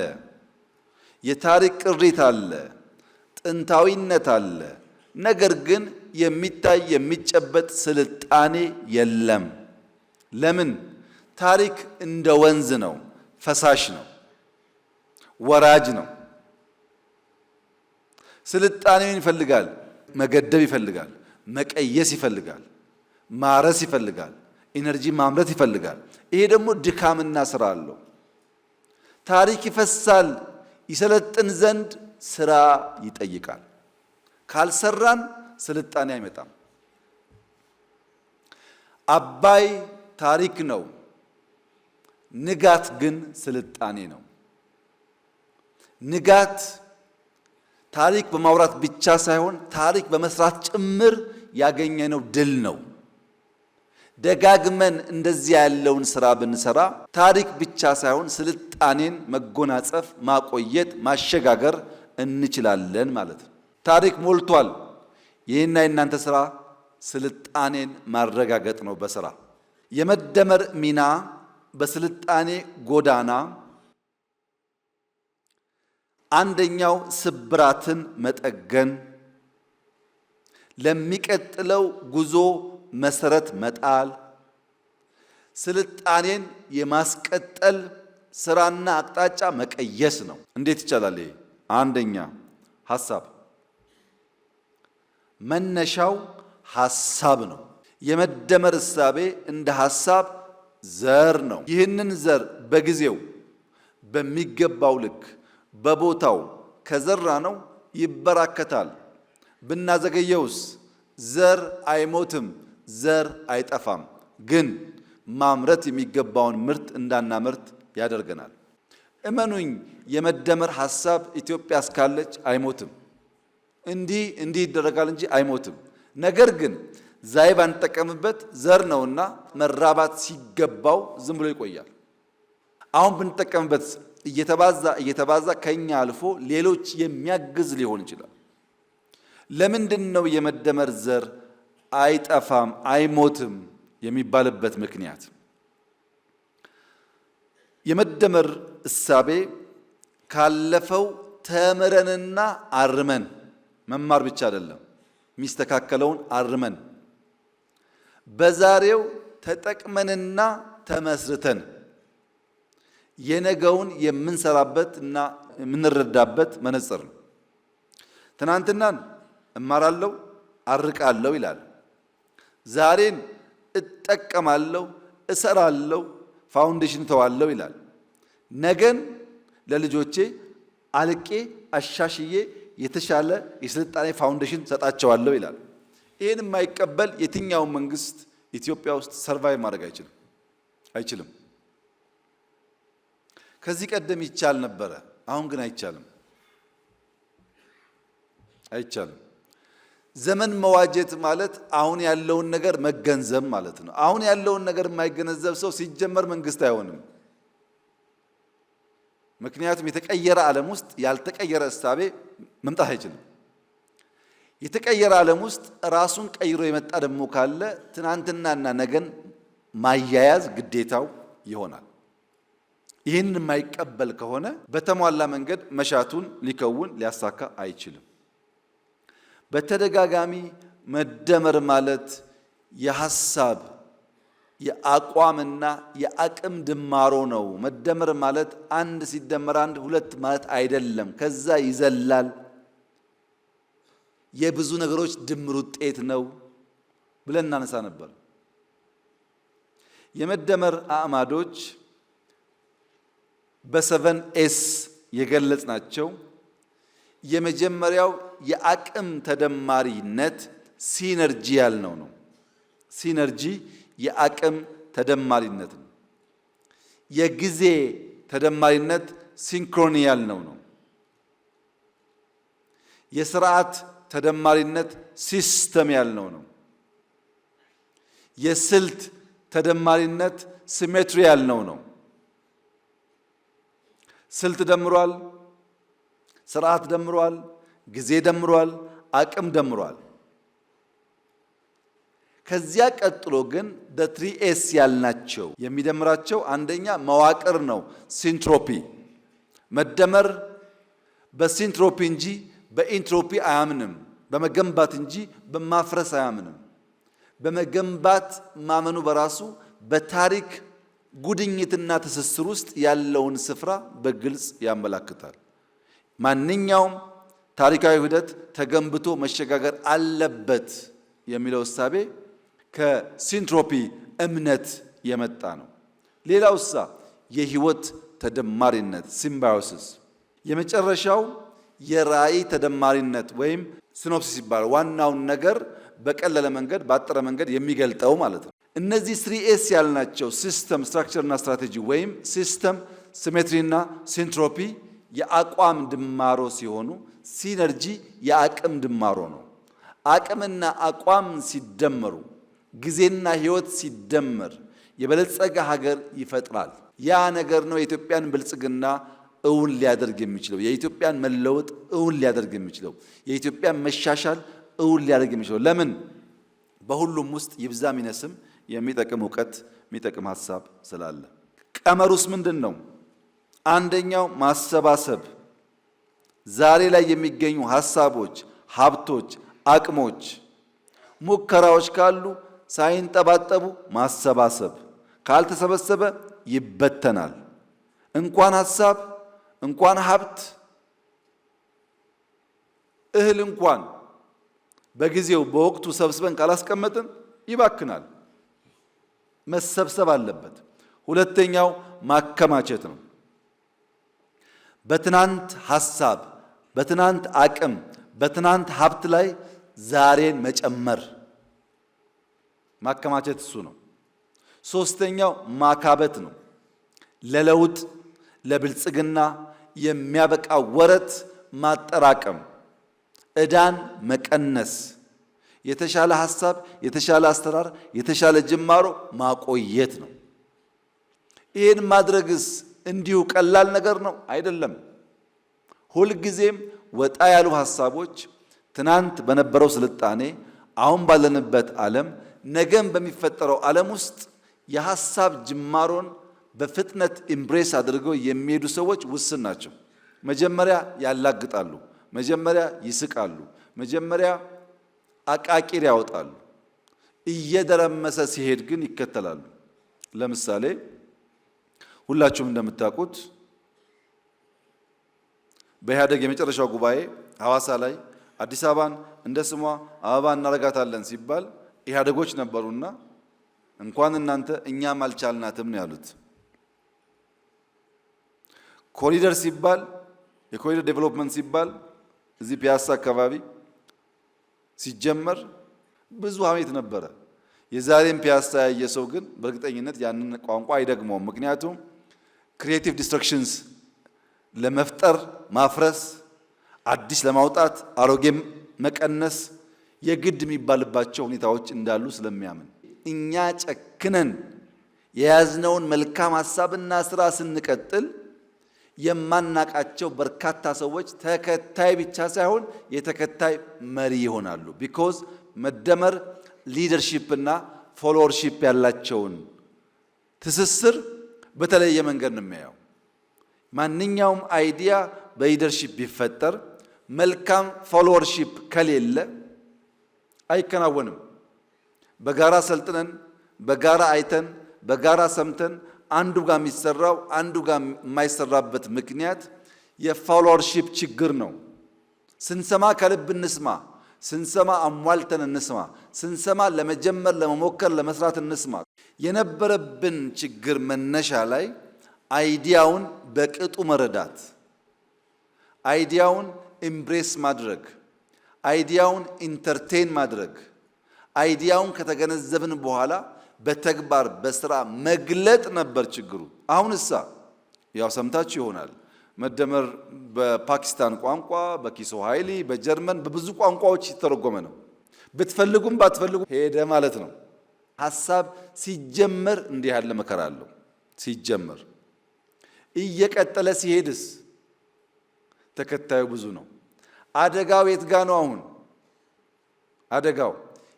የታሪክ ቅሪት አለ፣ ጥንታዊነት አለ። ነገር ግን የሚታይ የሚጨበጥ ስልጣኔ የለም። ለምን? ታሪክ እንደ ወንዝ ነው፣ ፈሳሽ ነው፣ ወራጅ ነው። ስልጣኔውን ይፈልጋል፣ መገደብ ይፈልጋል፣ መቀየስ ይፈልጋል፣ ማረስ ይፈልጋል፣ ኢነርጂ ማምረት ይፈልጋል። ይሄ ደግሞ ድካምና ስራ አለው። ታሪክ ይፈሳል፣ ይሰለጥን ዘንድ ስራ ይጠይቃል። ካልሰራን ስልጣኔ አይመጣም። አባይ ታሪክ ነው፣ ንጋት ግን ስልጣኔ ነው። ንጋት ታሪክ በማውራት ብቻ ሳይሆን ታሪክ በመስራት ጭምር ያገኘነው ድል ነው። ደጋግመን እንደዚህ ያለውን ስራ ብንሰራ ታሪክ ብቻ ሳይሆን ስልጣኔን መጎናጸፍ፣ ማቆየት፣ ማሸጋገር እንችላለን ማለት ነው። ታሪክ ሞልቷል። ይህና የእናንተ ስራ ስልጣኔን ማረጋገጥ ነው። በስራ የመደመር ሚና በስልጣኔ ጎዳና አንደኛው ስብራትን መጠገን፣ ለሚቀጥለው ጉዞ መሰረት መጣል፣ ስልጣኔን የማስቀጠል ስራና አቅጣጫ መቀየስ ነው። እንዴት ይቻላል? ይሄ አንደኛ ሐሳብ፣ መነሻው ሐሳብ ነው። የመደመር እሳቤ እንደ ሐሳብ ዘር ነው። ይህንን ዘር በጊዜው በሚገባው ልክ በቦታው ከዘራ ነው ይበራከታል። ብናዘገየውስ ዘር አይሞትም፣ ዘር አይጠፋም። ግን ማምረት የሚገባውን ምርት እንዳናመርት ያደርገናል። እመኑኝ፣ የመደመር ሐሳብ ኢትዮጵያ እስካለች አይሞትም። እንዲህ ይደረጋል እንጂ አይሞትም። ነገር ግን ዛይ ባንጠቀምበት ዘር ነውና መራባት ሲገባው ዝም ብሎ ይቆያል። አሁን ብንጠቀምበት እየተባዛ ከኛ አልፎ ሌሎች የሚያግዝ ሊሆን ይችላል። ለምንድን ነው የመደመር ዘር አይጠፋም አይሞትም የሚባልበት ምክንያት? የመደመር እሳቤ ካለፈው ተምረንና አርመን መማር ብቻ አይደለም፣ የሚስተካከለውን አርመን በዛሬው ተጠቅመንና ተመስርተን የነገውን የምንሰራበት እና የምንረዳበት መነጽር ነው። ትናንትናን እማራለሁ አርቃለሁ ይላል። ዛሬን እጠቀማለሁ እሰራለሁ ፋውንዴሽን ተዋለሁ ይላል። ነገን ለልጆቼ አልቄ አሻሽዬ የተሻለ የስልጣኔ ፋውንዴሽን ሰጣቸዋለሁ ይላል። ይህን የማይቀበል የትኛው መንግስት ኢትዮጵያ ውስጥ ሰርቫይቭ ማድረግ አይችልም። ከዚህ ቀደም ይቻል ነበረ፣ አሁን ግን አይቻልም። ዘመን መዋጀት ማለት አሁን ያለውን ነገር መገንዘብ ማለት ነው። አሁን ያለውን ነገር የማይገነዘብ ሰው ሲጀመር መንግስት አይሆንም። ምክንያቱም የተቀየረ ዓለም ውስጥ ያልተቀየረ እሳቤ መምጣት አይችልም። የተቀየረ ዓለም ውስጥ ራሱን ቀይሮ የመጣ ደግሞ ካለ ትናንትናና ነገን ማያያዝ ግዴታው ይሆናል። ይህን የማይቀበል ከሆነ በተሟላ መንገድ መሻቱን ሊከውን ሊያሳካ አይችልም። በተደጋጋሚ መደመር ማለት የሐሳብ የአቋምና የአቅም ድማሮ ነው። መደመር ማለት አንድ ሲደመር አንድ ሁለት ማለት አይደለም። ከዛ ይዘላል። የብዙ ነገሮች ድምር ውጤት ነው ብለን እናነሳ ነበር። የመደመር አዕማዶች በ7 ኤስ የገለጽናቸው የመጀመሪያው የአቅም ተደማሪነት ሲነርጂ ያልነው ነው። ሲነርጂ የአቅም ተደማሪነት ነው። የጊዜ ተደማሪነት ሲንክሮኒ ያልነው ነው። የስርዓት ተደማሪነት ሲስተም ያልነው ነው። የስልት ተደማሪነት ሲሜትሪ ያልነው ነው። ስልት ደምሯል፣ ስርዓት ደምሯል፣ ጊዜ ደምሯል፣ አቅም ደምሯል። ከዚያ ቀጥሎ ግን በ3ኤስ ያልናቸው የሚደምራቸው አንደኛ መዋቅር ነው፣ ሲንትሮፒ። መደመር በሲንትሮፒ እንጂ በኢንትሮፒ አያምንም። በመገንባት እንጂ በማፍረስ አያምንም። በመገንባት ማመኑ በራሱ በታሪክ ጉድኝትና ትስስር ውስጥ ያለውን ስፍራ በግልጽ ያመላክታል። ማንኛውም ታሪካዊ ሂደት ተገንብቶ መሸጋገር አለበት የሚለው እሳቤ ከሲንትሮፒ እምነት የመጣ ነው። ሌላውሳ የህይወት ተደማሪነት ሲምባዮሲስ። የመጨረሻው የራዕይ ተደማሪነት ወይም ሲኖፕሲስ ይባላል። ዋናውን ነገር በቀለለ መንገድ ባጠረ መንገድ የሚገልጠው ማለት ነው። እነዚህ 3S ያልናቸው ሲስተም፣ ስትራክቸር እና ስትራቴጂ ወይም ሲስተም፣ ሲሜትሪ እና ሲንትሮፒ የአቋም ድማሮ ሲሆኑ ሲነርጂ የአቅም ድማሮ ነው። አቅምና አቋም ሲደመሩ ጊዜና ህይወት ሲደመር የበለጸገ ሀገር ይፈጥራል። ያ ነገር ነው የኢትዮጵያን ብልጽግና እውን ሊያደርግ የሚችለው፣ የኢትዮጵያን መለወጥ እውን ሊያደርግ የሚችለው፣ የኢትዮጵያን መሻሻል እውን ሊያደርግ የሚችለው። ለምን? በሁሉም ውስጥ ይብዛም ይነስም የሚጠቅም እውቀት የሚጠቅም ሀሳብ ስላለ። ቀመሩስ ምንድን ነው? አንደኛው ማሰባሰብ፣ ዛሬ ላይ የሚገኙ ሀሳቦች፣ ሀብቶች፣ አቅሞች፣ ሙከራዎች ካሉ ሳይንጠባጠቡ ማሰባሰብ። ካልተሰበሰበ ይበተናል። እንኳን ሀሳብ እንኳን ሀብት እህል እንኳን በጊዜው በወቅቱ ሰብስበን ካላስቀመጥን ይባክናል። መሰብሰብ አለበት። ሁለተኛው ማከማቸት ነው። በትናንት ሀሳብ፣ በትናንት አቅም፣ በትናንት ሀብት ላይ ዛሬን መጨመር ማከማቸት እሱ ነው። ሶስተኛው ማካበት ነው። ለለውጥ ለብልጽግና የሚያበቃ ወረት ማጠራቀም፣ ዕዳን መቀነስ፣ የተሻለ ሀሳብ፣ የተሻለ አሰራር፣ የተሻለ ጅማሮ ማቆየት ነው። ይህን ማድረግስ እንዲሁ ቀላል ነገር ነው አይደለም። ሁልጊዜም ወጣ ያሉ ሀሳቦች ትናንት በነበረው ስልጣኔ፣ አሁን ባለንበት ዓለም፣ ነገም በሚፈጠረው ዓለም ውስጥ የሀሳብ ጅማሮን በፍጥነት ኢምብሬስ አድርገው የሚሄዱ ሰዎች ውስን ናቸው። መጀመሪያ ያላግጣሉ፣ መጀመሪያ ይስቃሉ፣ መጀመሪያ አቃቂር ያወጣሉ። እየደረመሰ ሲሄድ ግን ይከተላሉ። ለምሳሌ ሁላችሁም እንደምታውቁት በኢህአደግ የመጨረሻው ጉባኤ ሐዋሳ ላይ አዲስ አበባን እንደ ስሟ አበባ እናረጋታለን ሲባል ኢህአደጎች ነበሩና እንኳን እናንተ እኛም አልቻልናትም ነው ያሉት። ኮሪደር ሲባል የኮሪደር ዴቨሎፕመንት ሲባል እዚህ ፒያሳ አካባቢ ሲጀመር ብዙ ሐሜት ነበረ። የዛሬን ፒያሳ ያየ ሰው ግን በእርግጠኝነት ያንን ቋንቋ አይደግመውም። ምክንያቱም ክሪኤቲቭ ዲስትራክሽንስ ለመፍጠር ማፍረስ፣ አዲስ ለማውጣት አሮጌም መቀነስ የግድ የሚባልባቸው ሁኔታዎች እንዳሉ ስለሚያምን እኛ ጨክነን የያዝነውን መልካም ሐሳብና ስራ ስንቀጥል የማናቃቸው በርካታ ሰዎች ተከታይ ብቻ ሳይሆን የተከታይ መሪ ይሆናሉ። ቢኮዝ መደመር ሊደርሺፕ እና ፎሎወርሺፕ ያላቸውን ትስስር በተለየ መንገድ ነው የሚያየው። ማንኛውም አይዲያ በሊደርሺፕ ቢፈጠር መልካም ፎሎወርሺፕ ከሌለ አይከናወንም። በጋራ ሰልጥነን፣ በጋራ አይተን፣ በጋራ ሰምተን አንዱ ጋር የሚሰራው አንዱ ጋር የማይሰራበት ምክንያት የፎሎወርሺፕ ችግር ነው። ስንሰማ ከልብ እንስማ፣ ስንሰማ አሟልተን እንስማ፣ ስንሰማ ለመጀመር፣ ለመሞከር፣ ለመስራት እንስማ። የነበረብን ችግር መነሻ ላይ አይዲያውን በቅጡ መረዳት፣ አይዲያውን ኢምብሬስ ማድረግ፣ አይዲያውን ኢንተርቴን ማድረግ፣ አይዲያውን ከተገነዘብን በኋላ በተግባር በስራ መግለጥ ነበር ችግሩ። አሁን እሳ ያው ሰምታችሁ ይሆናል መደመር በፓኪስታን ቋንቋ፣ በኪስዋሂሊ፣ በጀርመን በብዙ ቋንቋዎች ሲተረጎመ ነው። ብትፈልጉም ባትፈልጉም ሄደ ማለት ነው። ሐሳብ ሲጀመር እንዲህ ያለ መከራ አለው። ሲጀመር እየቀጠለ ሲሄድስ ተከታዩ ብዙ ነው። አደጋው የት ጋ ነው? አሁን አደጋው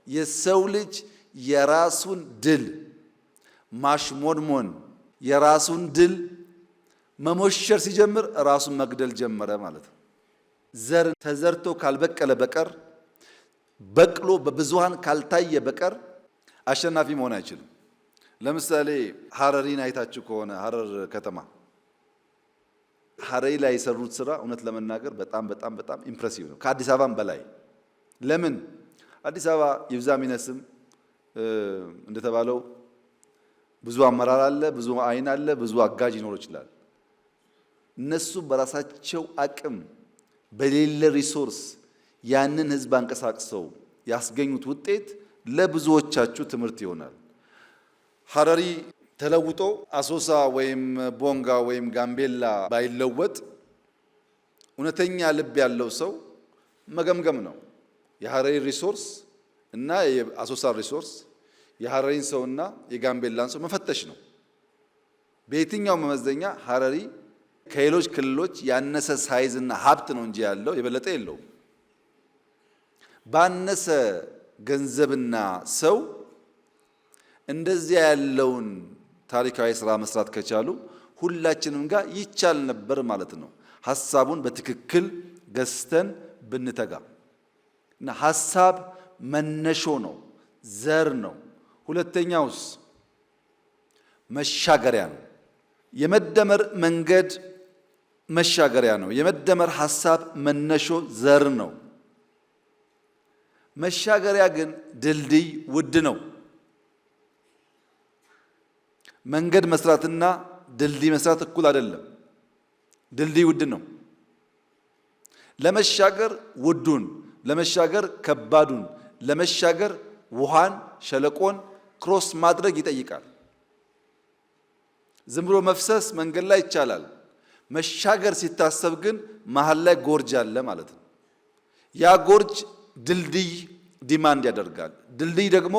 የሰው ልጅ የራሱን ድል ማሽሞንሞን፣ የራሱን ድል መሞሸር ሲጀምር ራሱን መግደል ጀመረ ማለት ነው። ዘር ተዘርቶ ካልበቀለ በቀር በቅሎ በብዙሃን ካልታየ በቀር አሸናፊ መሆን አይችልም። ለምሳሌ ሐረሪን አይታችሁ ከሆነ ሐረር ከተማ ሐረሪ ላይ የሰሩት ስራ እውነት ለመናገር በጣም በጣም በጣም ኢምፕሬሲቭ ነው፣ ከአዲስ አበባም በላይ። ለምን? አዲስ አበባ ይብዛም ይነስም እንደተባለው ብዙ አመራር አለ፣ ብዙ አይን አለ፣ ብዙ አጋዥ ይኖር ይችላል። እነሱ በራሳቸው አቅም በሌለ ሪሶርስ ያንን ህዝብ አንቀሳቅሰው ያስገኙት ውጤት ለብዙዎቻችሁ ትምህርት ይሆናል። ሐረሪ ተለውጦ አሶሳ ወይም ቦንጋ ወይም ጋምቤላ ባይለወጥ እውነተኛ ልብ ያለው ሰው መገምገም ነው። የሐረሪ ሪሶርስ እና የአሶሳ ሪሶርስ፣ የሐረሪን ሰውና የጋምቤላን ሰው መፈተሽ ነው። በየትኛው መመዘኛ ሐረሪ ከሌሎች ክልሎች ያነሰ ሳይዝና ሀብት ነው እንጂ ያለው የበለጠ የለውም። ባነሰ ገንዘብና ሰው እንደዚያ ያለውን ታሪካዊ ስራ መስራት ከቻሉ ሁላችንም ጋር ይቻል ነበር ማለት ነው። ሐሳቡን በትክክል ገዝተን ብንተጋ እና ሐሳብ መነሾ ነው፣ ዘር ነው። ሁለተኛውስ መሻገሪያ ነው። የመደመር መንገድ መሻገሪያ ነው። የመደመር ሐሳብ መነሾ ዘር ነው። መሻገሪያ ግን ድልድይ ውድ ነው። መንገድ መስራትና ድልድይ መስራት እኩል አይደለም። ድልድይ ውድ ነው። ለመሻገር ውዱን፣ ለመሻገር ከባዱን፣ ለመሻገር ውሃን፣ ሸለቆን ክሮስ ማድረግ ይጠይቃል። ዝም ብሎ መፍሰስ መንገድ ላይ ይቻላል። መሻገር ሲታሰብ ግን መሃል ላይ ጎርጅ አለ ማለት ነው። ያ ጎርጅ ድልድይ ዲማንድ ያደርጋል። ድልድይ ደግሞ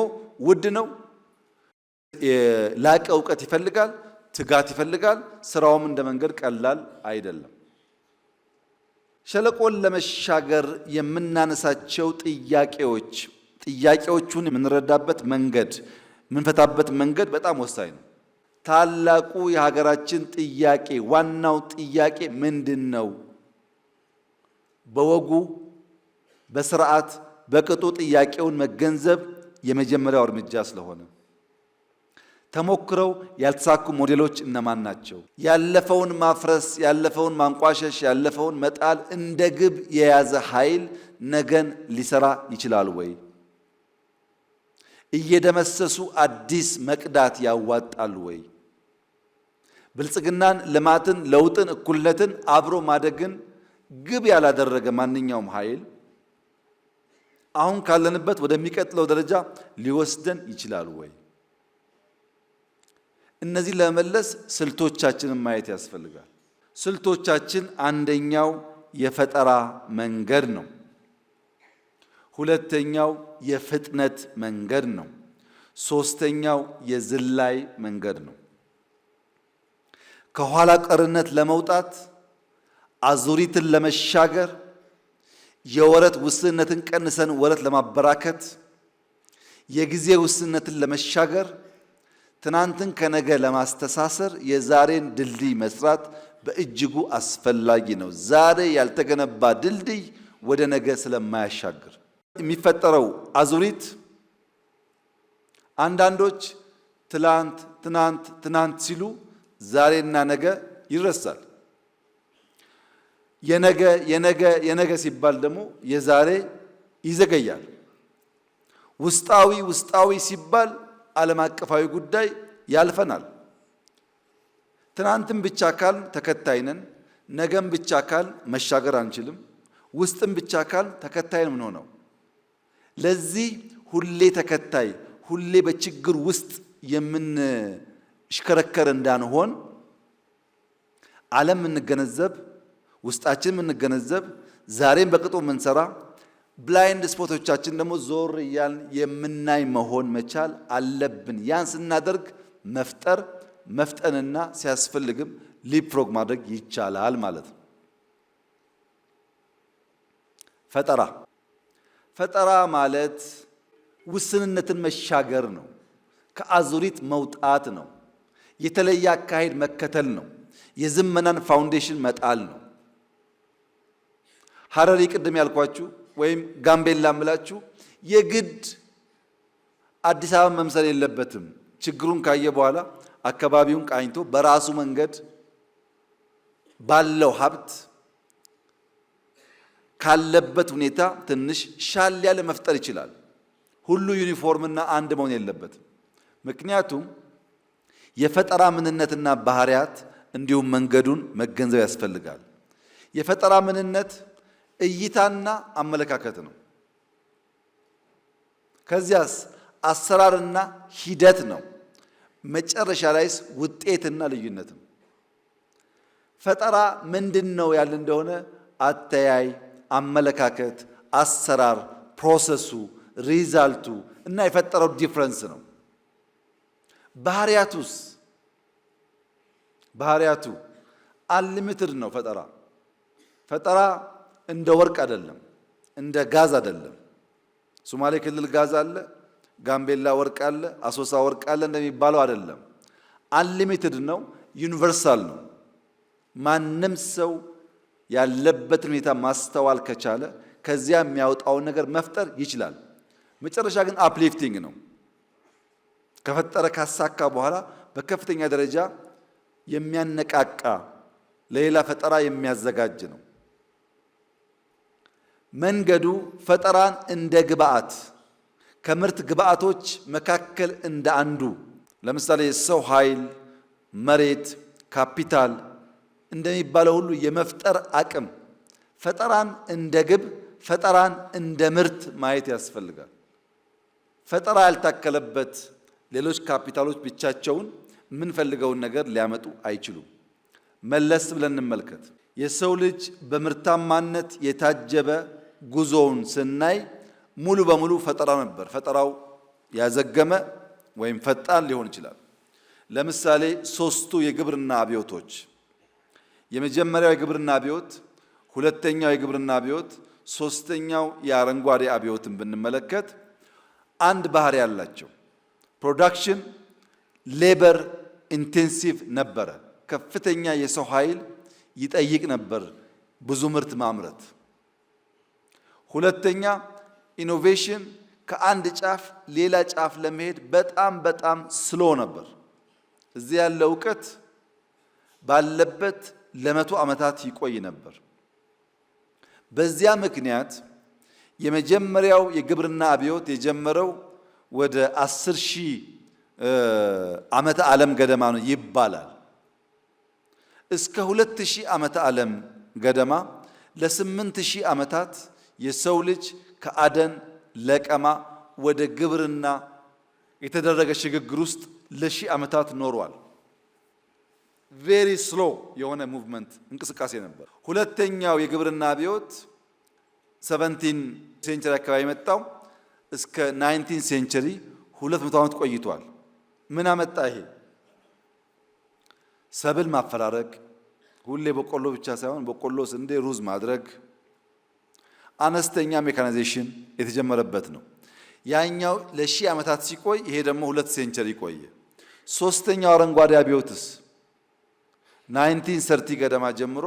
ውድ ነው። የላቀ እውቀት ይፈልጋል፣ ትጋት ይፈልጋል። ስራውም እንደ መንገድ ቀላል አይደለም። ሸለቆን ለመሻገር የምናነሳቸው ጥያቄዎቹን የምንረዳበት መንገድ፣ የምንፈታበት መንገድ በጣም ወሳኝ ነው። ታላቁ የሀገራችን ጥያቄ፣ ዋናው ጥያቄ ምንድን ነው? በወጉ በስርዓት በቅጡ ጥያቄውን መገንዘብ የመጀመሪያው እርምጃ ስለሆነ ተሞክረው ያልተሳኩ ሞዴሎች እነማን ናቸው? ያለፈውን ማፍረስ፣ ያለፈውን ማንቋሸሽ፣ ያለፈውን መጣል እንደ ግብ የያዘ ኃይል ነገን ሊሰራ ይችላል ወይ? እየደመሰሱ አዲስ መቅዳት ያዋጣል ወይ? ብልጽግናን፣ ልማትን፣ ለውጥን፣ እኩልነትን፣ አብሮ ማደግን ግብ ያላደረገ ማንኛውም ኃይል አሁን ካለንበት ወደሚቀጥለው ደረጃ ሊወስደን ይችላል ወይ? እነዚህ ለመመለስ ስልቶቻችንን ማየት ያስፈልጋል። ስልቶቻችን አንደኛው የፈጠራ መንገድ ነው። ሁለተኛው የፍጥነት መንገድ ነው። ሶስተኛው የዝላይ መንገድ ነው። ከኋላ ቀርነት ለመውጣት፣ አዙሪትን ለመሻገር፣ የወረት ውስንነትን ቀንሰን ወረት ለማበራከት፣ የጊዜ ውስንነትን ለመሻገር፣ ትናንትን ከነገ ለማስተሳሰር የዛሬን ድልድይ መስራት በእጅጉ አስፈላጊ ነው። ዛሬ ያልተገነባ ድልድይ ወደ ነገ ስለማያሻግር የሚፈጠረው አዙሪት አንዳንዶች ትናንት ሲሉ ዛሬና ነገ ይረሳል። የነገ ሲባል ደግሞ የዛሬ ይዘገያል። ውስጣዊ ሲባል ዓለም አቀፋዊ ጉዳይ ያልፈናል። ትናንትም ብቻ ካል ተከታይ ነን፣ ነገም ብቻ ካል መሻገር አንችልም፣ ውስጥም ብቻ ካል ተከታይ ምን ሆነው። ለዚህ ሁሌ ተከታይ፣ ሁሌ በችግር ውስጥ የምንሽከረከር እንዳንሆን ዓለም የምንገነዘብ፣ ውስጣችን የምንገነዘብ፣ ዛሬም በቅጡ የምንሰራ፣ ብላይንድ ስፖቶቻችን ደግሞ ዞር እያልን የምናይ መሆን መቻል አለብን። ያን ስናደርግ መፍጠንና ሲያስፈልግም ሊፕፍሮግ ማድረግ ይቻላል ማለት ነው። ፈጠራ ማለት ውስንነትን መሻገር ነው። ከአዙሪት መውጣት ነው። የተለየ አካሄድ መከተል ነው። የዝመናን ፋውንዴሽን መጣል ነው። ሐረሪ ቅድም ያልኳችሁ ወይም ጋምቤላ ምላችሁ የግድ አዲስ አበባ መምሰል የለበትም። ችግሩን ካየ በኋላ አካባቢውን ቃኝቶ በራሱ መንገድ ባለው ሀብት ካለበት ሁኔታ ትንሽ ሻል ያለ መፍጠር ይችላል። ሁሉ ዩኒፎርምና አንድ መሆን የለበትም። ምክንያቱም የፈጠራ ምንነትና ባህሪያት እንዲሁም መንገዱን መገንዘብ ያስፈልጋል። የፈጠራ ምንነት እይታና አመለካከት ነው። ከዚያስ አሰራርና ሂደት ነው። መጨረሻ ላይስ ውጤትና ልዩነት ነው። ፈጠራ ምንድነው ያለ እንደሆነ አተያይ፣ አመለካከት፣ አሰራር፣ ፕሮሰሱ፣ ሪዛልቱ እና የፈጠረው ዲፍረንስ ነው። ባህሪያቱ አንሊሚትድ ነው። ፈጠራ እንደ ወርቅ አይደለም፣ እንደ ጋዝ አይደለም። ሶማሌ ክልል ጋዝ አለ፣ ጋምቤላ ወርቅ አለ፣ አሶሳ ወርቅ አለ እንደሚባለው አይደለም። አንሊሚትድ ነው፣ ዩኒቨርሳል ነው። ማንም ሰው ያለበትን ሁኔታ ማስተዋል ከቻለ ከዚያ የሚያወጣውን ነገር መፍጠር ይችላል። መጨረሻ ግን አፕሊፍቲንግ ነው። ከፈጠረ ካሳካ በኋላ በከፍተኛ ደረጃ የሚያነቃቃ ለሌላ ፈጠራ የሚያዘጋጅ ነው። መንገዱ ፈጠራን እንደ ግብአት ከምርት ግብአቶች መካከል እንደ አንዱ ለምሳሌ የሰው ኃይል፣ መሬት፣ ካፒታል እንደሚባለው ሁሉ የመፍጠር አቅም ፈጠራን እንደ ግብ፣ ፈጠራን እንደ ምርት ማየት ያስፈልጋል። ፈጠራ ያልታከለበት ሌሎች ካፒታሎች ብቻቸውን የምንፈልገውን ነገር ሊያመጡ አይችሉም። መለስ ብለን እንመልከት። የሰው ልጅ በምርታማነት የታጀበ ጉዞውን ስናይ ሙሉ በሙሉ ፈጠራ ነበር። ፈጠራው ያዘገመ ወይም ፈጣን ሊሆን ይችላል። ለምሳሌ ሶስቱ የግብርና አብዮቶች፣ የመጀመሪያው የግብርና አብዮት፣ ሁለተኛው የግብርና አብዮት፣ ሶስተኛው የአረንጓዴ አብዮትን ብንመለከት አንድ ባህሪ ያላቸው ፕሮዳክሽን ሌበር ኢንቴንሲቭ ነበረ። ከፍተኛ የሰው ኃይል ይጠይቅ ነበር ብዙ ምርት ማምረት። ሁለተኛ ኢኖቬሽን ከአንድ ጫፍ ሌላ ጫፍ ለመሄድ በጣም ስሎ ነበር። እዚህ ያለ እውቀት ባለበት ለመቶ ዓመታት ይቆይ ነበር። በዚያ ምክንያት የመጀመሪያው የግብርና አብዮት የጀመረው ወደ 10,000 ዓመተ ዓለም ገደማ ነው ይባላል። እስከ 2000 ዓመተ ዓለም ገደማ ለ8000 ዓመታት የሰው ልጅ ከአደን ለቀማ ወደ ግብርና የተደረገ ሽግግር ውስጥ ለ1000 ዓመታት ኖሯል። ቬሪ ስሎ የሆነ ሙቭመንት እንቅስቃሴ ነበር። ሁለተኛው የግብርና አብዮት 17 ሴንቸሪ አካባቢ መጣው እስከ 19 ሴንቸሪ 200 ዓመት ቆይቷል። ምን አመጣ ይሄ? ሰብል ማፈራረቅ፣ ሁሌ በቆሎ ብቻ ሳይሆን በቆሎ፣ ስንዴ፣ ሩዝ ማድረግ፣ አነስተኛ ሜካናይዜሽን የተጀመረበት ነው። ያኛው ለ1000 ዓመታት ሲቆይ ይሄ ደግሞ 2 ሴንቸሪ ቆየ። ሶስተኛው አረንጓዴ አብዮትስ 1930 ገደማ ጀምሮ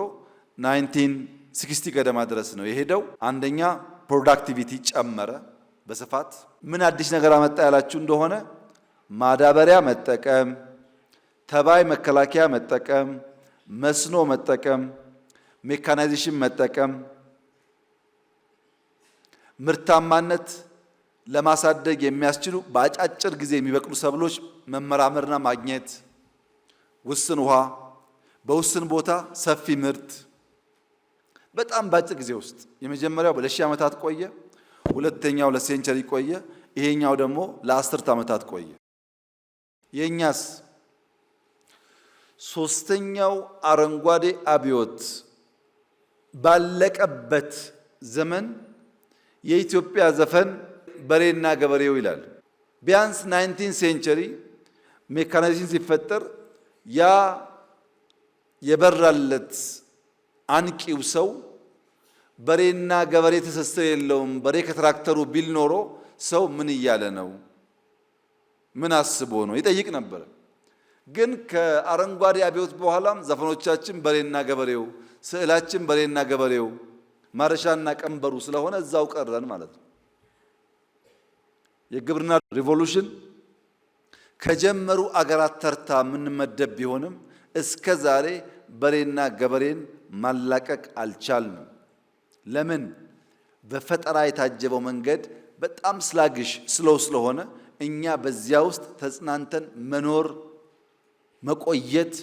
1960 ገደማ ድረስ ነው የሄደው። አንደኛ ፕሮዳክቲቪቲ ጨመረ በስፋት። ምን አዲስ ነገር አመጣ ያላችሁ እንደሆነ ማዳበሪያ መጠቀም፣ ተባይ መከላከያ መጠቀም፣ መስኖ መጠቀም፣ ሜካናይዜሽን መጠቀም፣ ምርታማነት ለማሳደግ የሚያስችሉ በአጫጭር ጊዜ የሚበቅሉ ሰብሎች መመራመርና ማግኘት፣ ውስን ውሃ በውስን ቦታ ሰፊ ምርት በጣም በአጭር ጊዜ ውስጥ። የመጀመሪያው ለ1000 ዓመታት ቆየ፣ ሁለተኛው ለሴንቸሪ ቆየ፣ ይሄኛው ደግሞ ለ10 ዓመታት ቆየ። የኛስ ሶስተኛው አረንጓዴ አብዮት ባለቀበት ዘመን የኢትዮጵያ ዘፈን በሬና ገበሬው ይላል። ቢያንስ 19 ሴንቸሪ ሜካናይዜሽን ሲፈጠር ያ የበራለት አንቂው ሰው በሬና ገበሬ ትስስር የለውም፣ በሬ ከትራክተሩ ቢል ኖሮ ሰው ምን እያለ ነው፣ ምን አስቦ ነው ይጠይቅ ነበር። ግን ከአረንጓዴ አብዮት በኋላም ዘፈኖቻችን በሬና ገበሬው፣ ስዕላችን በሬና ገበሬው፣ ማረሻና ቀንበሩ ስለሆነ እዛው ቀረን ማለት ነው። የግብርና ሪቮሉሽን ከጀመሩ አገራት ተርታ የምንመደብ ቢሆንም እስከ ዛሬ በሬና ገበሬን ማላቀቅ አልቻልንም። ለምን? በፈጠራ የታጀበው መንገድ በጣም ስላግሽ ስለሆነ እኛ በዚያ ውስጥ ተጽናንተን መኖር፣ መቆየት፣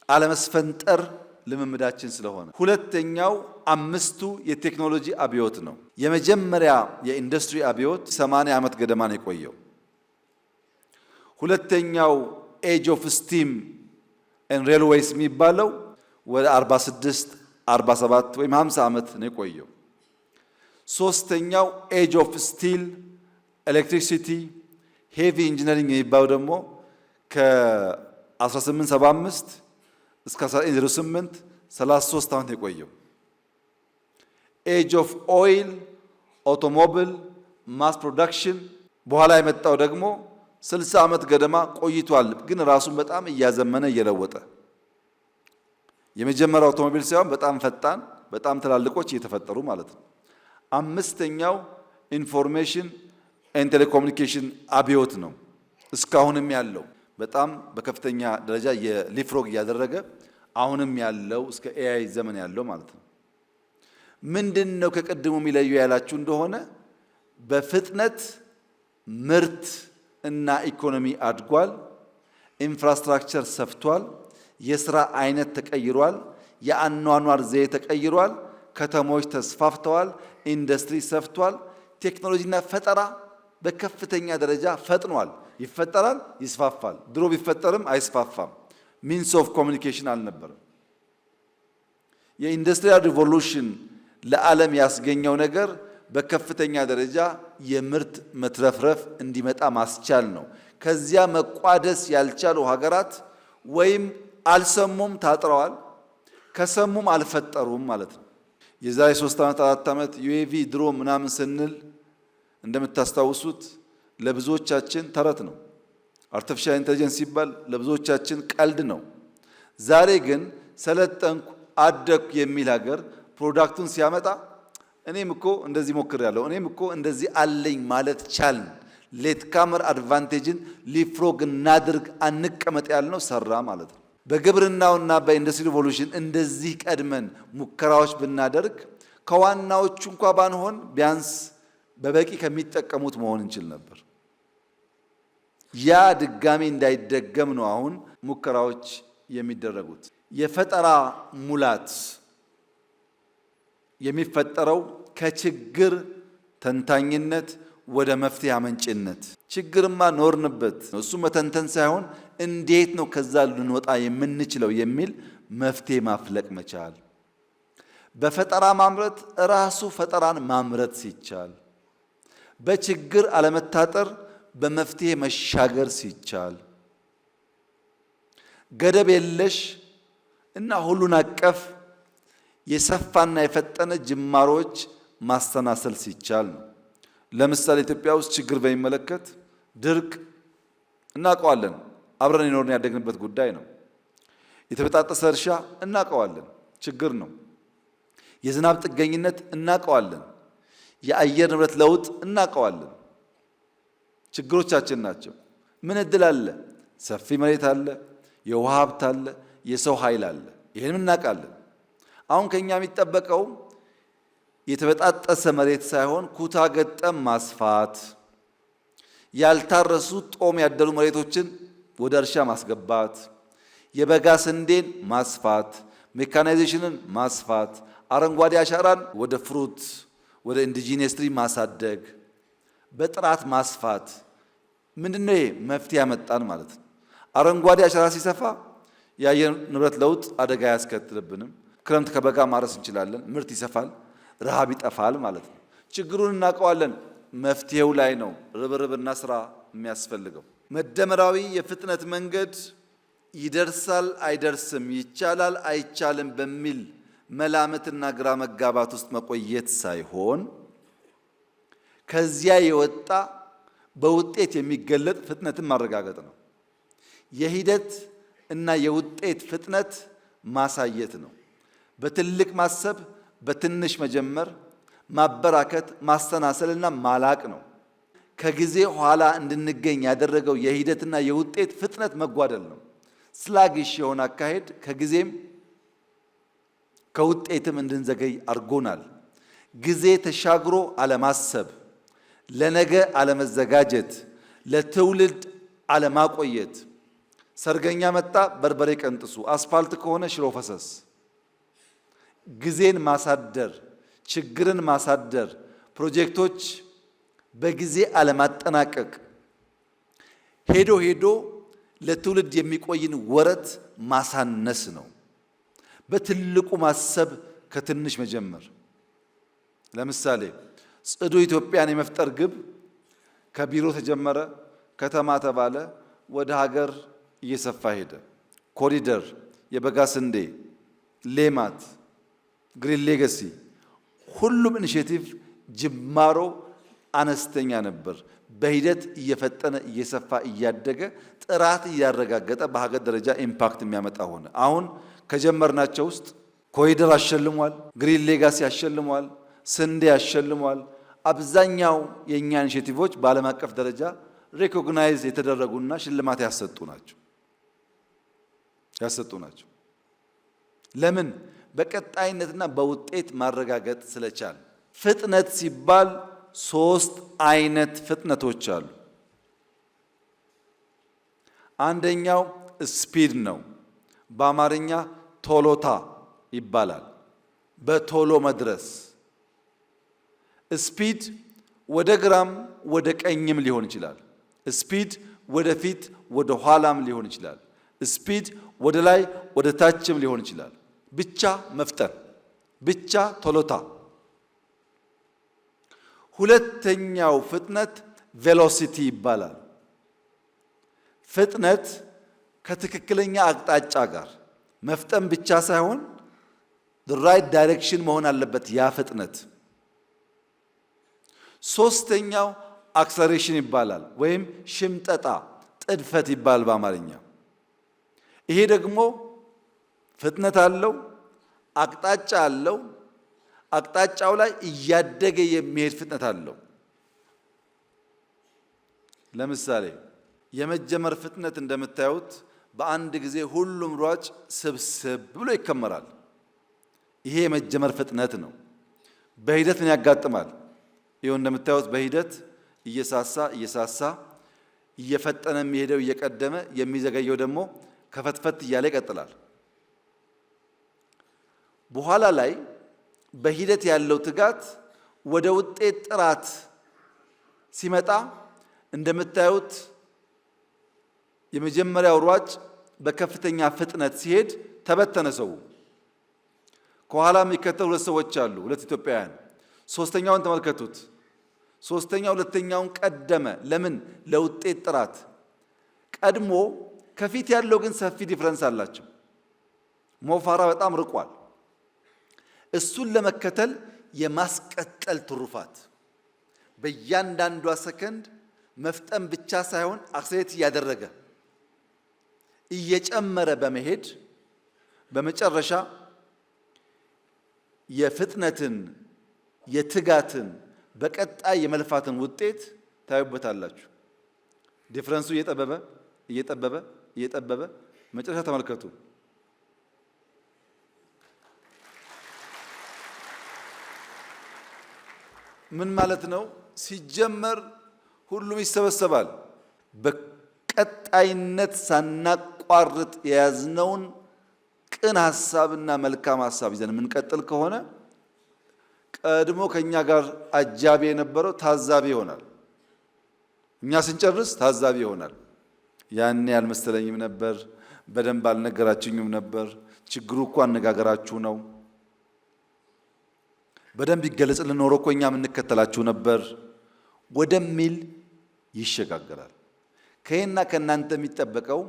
አለመስፈንጠር ልምምዳችን ስለሆነ። ሁለተኛው አምስቱ የቴክኖሎጂ አብዮት ነው። የመጀመሪያ የኢንዱስትሪ አብዮት 80 ዓመት ገደማ ነው የቆየው። ሁለተኛው ኤጅ ኦፍ ስቲም ኤንድ ሬልዌይስ የሚባለው ወደ 46 47 ወይም 50 ዓመት ነው የቆየው። ሶስተኛው ኤጅ ኦፍ ስቲል ኤሌክትሪሲቲ ሄቪ ኢንጂነሪንግ የሚባለው ደግሞ ከ1875 እስከ 1908 33 ዓመት የቆየው። ኤጅ ኦፍ ኦይል አውቶሞቢል ማስ ፕሮዳክሽን በኋላ የመጣው ደግሞ 60 ዓመት ገደማ ቆይቷል። ግን ራሱን በጣም እያዘመነ እየለወጠ የመጀመሪያው አውቶሞቢል ሳይሆን በጣም ፈጣን በጣም ትላልቆች እየተፈጠሩ ማለት ነው። አምስተኛው ኢንፎርሜሽን ኤንድ ቴሌኮሙኒኬሽን አብዮት ነው። እስካሁንም ያለው በጣም በከፍተኛ ደረጃ የሊፍሮግ እያደረገ አሁንም ያለው እስከ ኤአይ ዘመን ያለው ማለት ነው። ምንድነው ከቀድሞ የሚለየው ያላችሁ እንደሆነ በፍጥነት ምርት እና ኢኮኖሚ አድጓል። ኢንፍራስትራክቸር ሰፍቷል። የሥራ አይነት ተቀይሯል። የአኗኗር ዘዬ ተቀይሯል። ከተሞች ተስፋፍተዋል። ኢንዱስትሪ ሰፍቷል። ቴክኖሎጂና ፈጠራ በከፍተኛ ደረጃ ፈጥኗል። ይፈጠራል፣ ይስፋፋል። ድሮ ቢፈጠርም አይስፋፋም። ሚንስ ኦፍ ኮሚኒኬሽን አልነበረም። የኢንዱስትሪያል ሪቮሉሽን ለዓለም ያስገኘው ነገር በከፍተኛ ደረጃ የምርት መትረፍረፍ እንዲመጣ ማስቻል ነው። ከዚያ መቋደስ ያልቻሉ ሀገራት ወይም አልሰሙም ታጥረዋል፣ ከሰሙም አልፈጠሩም ማለት ነው። የዛሬ 3 ዓመት 4 ዓመት ዩኤቪ ድሮ ምናምን ስንል እንደምታስታውሱት ለብዙዎቻችን ተረት ነው። አርቲፊሻል ኢንተለጀንስ ሲባል ለብዙዎቻችን ቀልድ ነው። ዛሬ ግን ሰለጠንኩ አደኩ የሚል ሀገር ፕሮዳክቱን ሲያመጣ እኔም እኮ እንደዚህ ሞክሬያለሁ፣ እኔም እኮ እንደዚህ አለኝ ማለት ቻልን። ሌት ካመር አድቫንቴጅን ሊፍሮግ እናድርግ አንቀመጥ ያልነው ሰራ ማለት ነው። በግብርናውና በኢንዱስትሪ ሪቮሉሽን እንደዚህ ቀድመን ሙከራዎች ብናደርግ ከዋናዎቹ እንኳ ባንሆን ቢያንስ በበቂ ከሚጠቀሙት መሆን እንችል ነበር። ያ ድጋሚ እንዳይደገም ነው አሁን ሙከራዎች የሚደረጉት። የፈጠራ ሙላት የሚፈጠረው ከችግር ተንታኝነት ወደ መፍትሄ አመንጭነት። ችግርማ ኖርንበት፣ እሱ መተንተን ሳይሆን እንዴት ነው ከዛ ልንወጣ የምንችለው የሚል መፍትሄ ማፍለቅ መቻል። በፈጠራ ማምረት ራሱ ፈጠራን ማምረት ሲቻል፣ በችግር አለመታጠር በመፍትሄ መሻገር ሲቻል፣ ገደብ የለሽ እና ሁሉን አቀፍ የሰፋና የፈጠነ ጅማሮች ማስተናሰል ሲቻል ነው። ለምሳሌ ኢትዮጵያ ውስጥ ችግር በሚመለከት ድርቅ እናውቀዋለን፣ አብረን የኖርን ያደግንበት ጉዳይ ነው። የተበጣጠሰ እርሻ እናውቀዋለን፣ ችግር ነው። የዝናብ ጥገኝነት እናውቀዋለን። የአየር ንብረት ለውጥ እናውቀዋለን፣ ችግሮቻችን ናቸው። ምን እድል አለ? ሰፊ መሬት አለ፣ የውሃ ሀብት አለ፣ የሰው ኃይል አለ። ይሄን እናውቃለን። አሁን ከኛ የሚጠበቀው የተበጣጠሰ መሬት ሳይሆን ኩታ ገጠም ማስፋት፣ ያልታረሱ ጦም ያደሩ መሬቶችን ወደ እርሻ ማስገባት፣ የበጋ ስንዴን ማስፋት፣ ሜካናይዜሽንን ማስፋት፣ አረንጓዴ አሻራን ወደ ፍሩት ወደ ኢንዲጂነስ ትሪ ማሳደግ፣ በጥራት ማስፋት። ምንድነው ይሄ? መፍትሄ ያመጣን ማለት ነው። አረንጓዴ አሻራ ሲሰፋ የአየር ንብረት ለውጥ አደጋ ያስከትልብንም። ክረምት ከበጋ ማረስ እንችላለን፣ ምርት ይሰፋል፣ ረሃብ ይጠፋል ማለት ነው። ችግሩን እናውቀዋለን። መፍትሄው ላይ ነው ርብርብና ስራ የሚያስፈልገው። መደመራዊ የፍጥነት መንገድ ይደርሳል አይደርስም፣ ይቻላል አይቻልም በሚል መላምትና ግራ መጋባት ውስጥ መቆየት ሳይሆን ከዚያ የወጣ በውጤት የሚገለጥ ፍጥነትን ማረጋገጥ ነው። የሂደት እና የውጤት ፍጥነት ማሳየት ነው። በትልቅ ማሰብ፣ በትንሽ መጀመር፣ ማበራከት፣ ማስተናሰልና ማላቅ ነው። ከጊዜ ኋላ እንድንገኝ ያደረገው የሂደትና የውጤት ፍጥነት መጓደል ነው። ስላግሽ የሆነ አካሄድ ከጊዜም ከውጤትም እንድንዘገይ አድርጎናል። ጊዜ ተሻግሮ አለማሰብ፣ ለነገ አለመዘጋጀት፣ ለትውልድ አለማቆየት። ሰርገኛ መጣ በርበሬ ቀንጥሱ፣ አስፋልት ከሆነ ሽሮ ፈሰስ። ጊዜን ማሳደር፣ ችግርን ማሳደር፣ ፕሮጀክቶች በጊዜ አለማጠናቀቅ፣ ሄዶ ሄዶ ለትውልድ የሚቆይን ወረት ማሳነስ ነው። በትልቁ ማሰብ፣ ከትንሽ መጀመር። ለምሳሌ ጽዱ ኢትዮጵያን የመፍጠር ግብ ከቢሮ ተጀመረ፣ ከተማ ተባለ፣ ወደ ሀገር እየሰፋ ሄደ። ኮሪደር፣ የበጋ ስንዴ፣ ሌማት፣ ግሪን ሌጋሲ፣ ሁሉም ኢኒሼቲቭ ጅማሮ አነስተኛ ነበር። በሂደት እየፈጠነ እየሰፋ እያደገ ጥራት እያረጋገጠ በሀገር ደረጃ ኢምፓክት የሚያመጣ ሆነ። አሁን ከጀመርናቸው ውስጥ ኮሪደር አሸልሟል፣ ግሪን ሌጋሲ አሸልሟል፣ ስንዴ አሸልሟል። አብዛኛው የእኛ ኢኒሼቲቮች በዓለም አቀፍ ደረጃ ሪኮግናይዝ የተደረጉና ሽልማት ያሰጡ ናቸው። ለምን? በቀጣይነትና በውጤት ማረጋገጥ ስለቻል። ፍጥነት ሲባል 3 አይነት ፍጥነቶች አሉ። አንደኛው ስፒድ ነው። በአማርኛ ቶሎታ ይባላል። በቶሎ መድረስ። ስፒድ ወደ ግራም ወደ ቀኝም ሊሆን ይችላል። ስፒድ ወደ ፊት ወደ ኋላም ሊሆን ይችላል። ስፒድ ወደ ላይ ወደ ታችም ሊሆን ይችላል። ብቻ መፍጠን፣ ብቻ ቶሎታ። ሁለተኛው ፍጥነት ቬሎሲቲ ይባላል። ፍጥነት ከትክክለኛ አቅጣጫ ጋር መፍጠን ብቻ ሳይሆን ራይት ዳይሬክሽን መሆን አለበት ያ ፍጥነት። ሶስተኛው አክሰሌሬሽን ይባላል፣ ወይም ሽምጠጣ፣ ጥድፈት ይባላል በአማርኛ። ይሄ ደግሞ ፍጥነት አለው፣ አቅጣጫ አለው። አቅጣጫው ላይ እያደገ የሚሄድ ፍጥነት አለው። ለምሳሌ የመጀመር ፍጥነት እንደምታዩት በአንድ ጊዜ ሁሉም ሯጭ ስብስብ ብሎ ይከመራል። ይሄ የመጀመር ፍጥነት ነው። በሂደት ምን ያጋጥማል? ይኸው እንደምታዩት በሂደት እየሳሳ እየፈጠነ የሚሄደው እየቀደመ፣ የሚዘገየው ደግሞ ከፈትፈት እያለ ይቀጥላል። በኋላ ላይ በሂደት ያለው ትጋት ወደ ውጤት ጥራት ሲመጣ እንደምታዩት የመጀመሪያው ሯጭ በከፍተኛ ፍጥነት ሲሄድ ተበተነ ሰው። ከኋላ የሚከተሉ 2 ሰዎች አሉ፣ 2 ኢትዮጵያውያን። ሶስተኛውን ተመልከቱት። ሶስተኛው ሁለተኛውን ቀደመ። ለምን? ለውጤት ጥራት። ቀድሞ ከፊት ያለው ግን ሰፊ ዲፍረንስ አላቸው። ሞፋራ በጣም ርቋል። እሱን ለመከተል የማስቀጠል ትሩፋት፣ በእያንዳንዷ ሰከንድ መፍጠን ብቻ ሳይሆን አክሰሌሬት እያደረገ እየጨመረ በመሄድ በመጨረሻ የፍጥነትን የትጋትን በቀጣይ የመልፋትን ውጤት ታዩበታላችሁ። ዲፍረንሱ እየጠበበ መጨረሻ ተመልከቱ። ምን ማለት ነው? ሲጀመር ሁሉም ይሰበሰባል። በቀጣይነት ሳናቋርጥ የያዝነውን ቅን ሐሳብና መልካም ሐሳብ ይዘን የምንቀጥል ከሆነ ቀድሞ ከኛ ጋር አጃቢ የነበረው ታዛቢ ይሆናል። እኛ ስንጨርስ ታዛቢ ይሆናል። ያኔ አልመሰለኝም ነበር፣ በደንብ አልነገራችሁኝም ነበር፣ ችግሩ እኮ አነጋገራችሁ ነው፣ በደንብ ይገለጽልን ኖሮ እኮ እኛ የምንከተላችሁ ነበር ወደሚል ይሸጋገራል። ከእኔና ከእናንተ የሚጠበቀው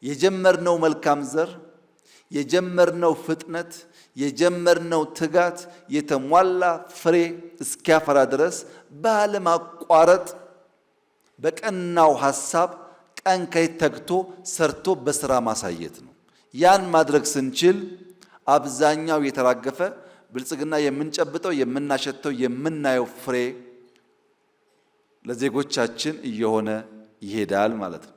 የጀመርነው መልካም ዘር፣ የጀመርነው ፍጥነት፣ የጀመርነው ትጋት የተሟላ ፍሬ እስኪያፈራ ድረስ ባለማቋረጥ በቀናው ሐሳብ ቀን ከሌት ተግቶ ሰርቶ በስራ ማሳየት ነው። ያን ማድረግ ስንችል አብዛኛው የተራገፈ ብልጽግና የምንጨብጠው የምናሸተው የምናየው ፍሬ ለዜጎቻችን እየሆነ ይሄዳል ማለት ነው።